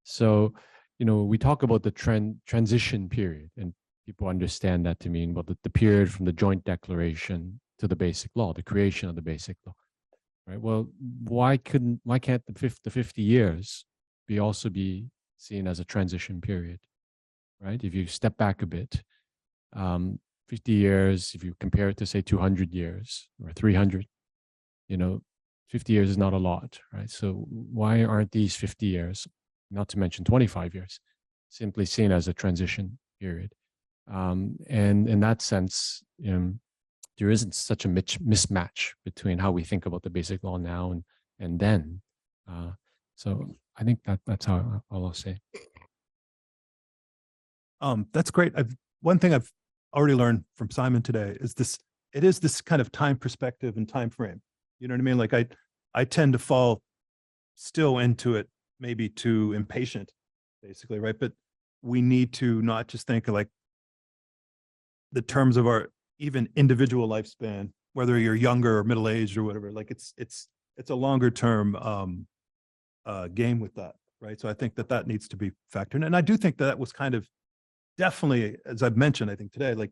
Speaker 4: So, we talk about the transition period, and people understand that to mean, well, the period from the joint declaration to the basic law, the creation of the basic law, right? Well, why can't the 50 years also be seen as a transition period, right? If you step back a bit, 50 years, if you compare it to say 200 years or 300, 50 years is not a lot, right? So why aren't these 50 years, not to mention 25 years, simply seen as a transition period? And in that sense, there isn't such a mismatch between how we think about the basic law now and then. So I think that's all I'll say.
Speaker 2: That's great. One thing I've already learned from Simon today is it is this kind of time perspective and time frame. You know what I mean? Like I tend to fall still into it, maybe too impatient, basically, right? But we need to not just think of like the terms of our even individual lifespan, whether you're younger or middle-aged or whatever. Like it's a longer term game with that, right? So I think that that needs to be factored in. And I do think that was kind of definitely, as I've mentioned, I think today, like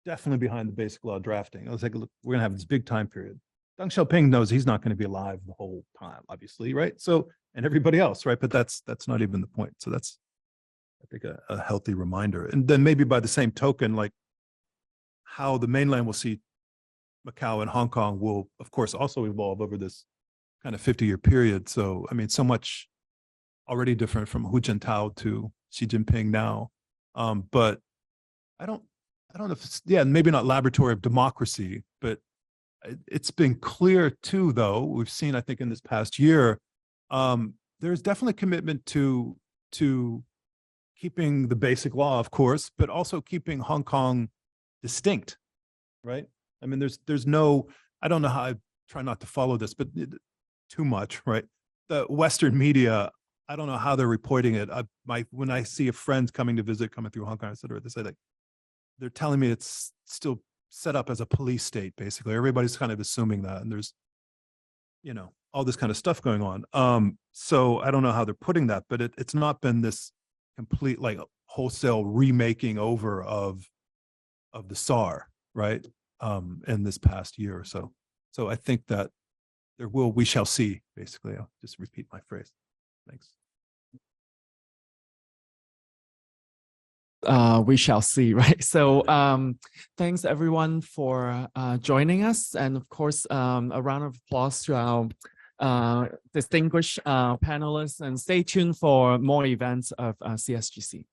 Speaker 2: definitely behind the basic law drafting. I was like, look, we're gonna have this big time period. Deng Xiaoping knows he's not going to be alive the whole time, obviously, right? So, and everybody else, right? But that's not even the point. So that's, I think, a healthy reminder. And then maybe by the same token, like how the mainland will see Macau and Hong Kong will, of course, also evolve over this kind of 50-year period. So, I mean, so much already different from Hu Jintao to Xi Jinping now. But I don't know if it's, yeah, maybe not laboratory of democracy, but it's been clear too, though, we've seen, I think, in this past year, there's definitely commitment to keeping the basic law, of course, but also keeping Hong Kong distinct, right? I mean, there's no, I don't know how, I try not to follow this, but too much, right? The Western media, I don't know how they're reporting it. When I see a friend coming to visit, coming through Hong Kong, et cetera, they say like, they're telling me it's still set up as a police state, basically. Everybody's kind of assuming that, and there's, you know, all this kind of stuff going on. So I don't know how they're putting that, but it's not been this complete like wholesale remaking over of the SAR, right? In this past year or so. So I think that we shall see, basically. I'll just repeat my phrase. Thanks.
Speaker 1: We shall see, right? So thanks everyone for joining us. And of course, a round of applause to our distinguished panelists, and stay tuned for more events of CSGC.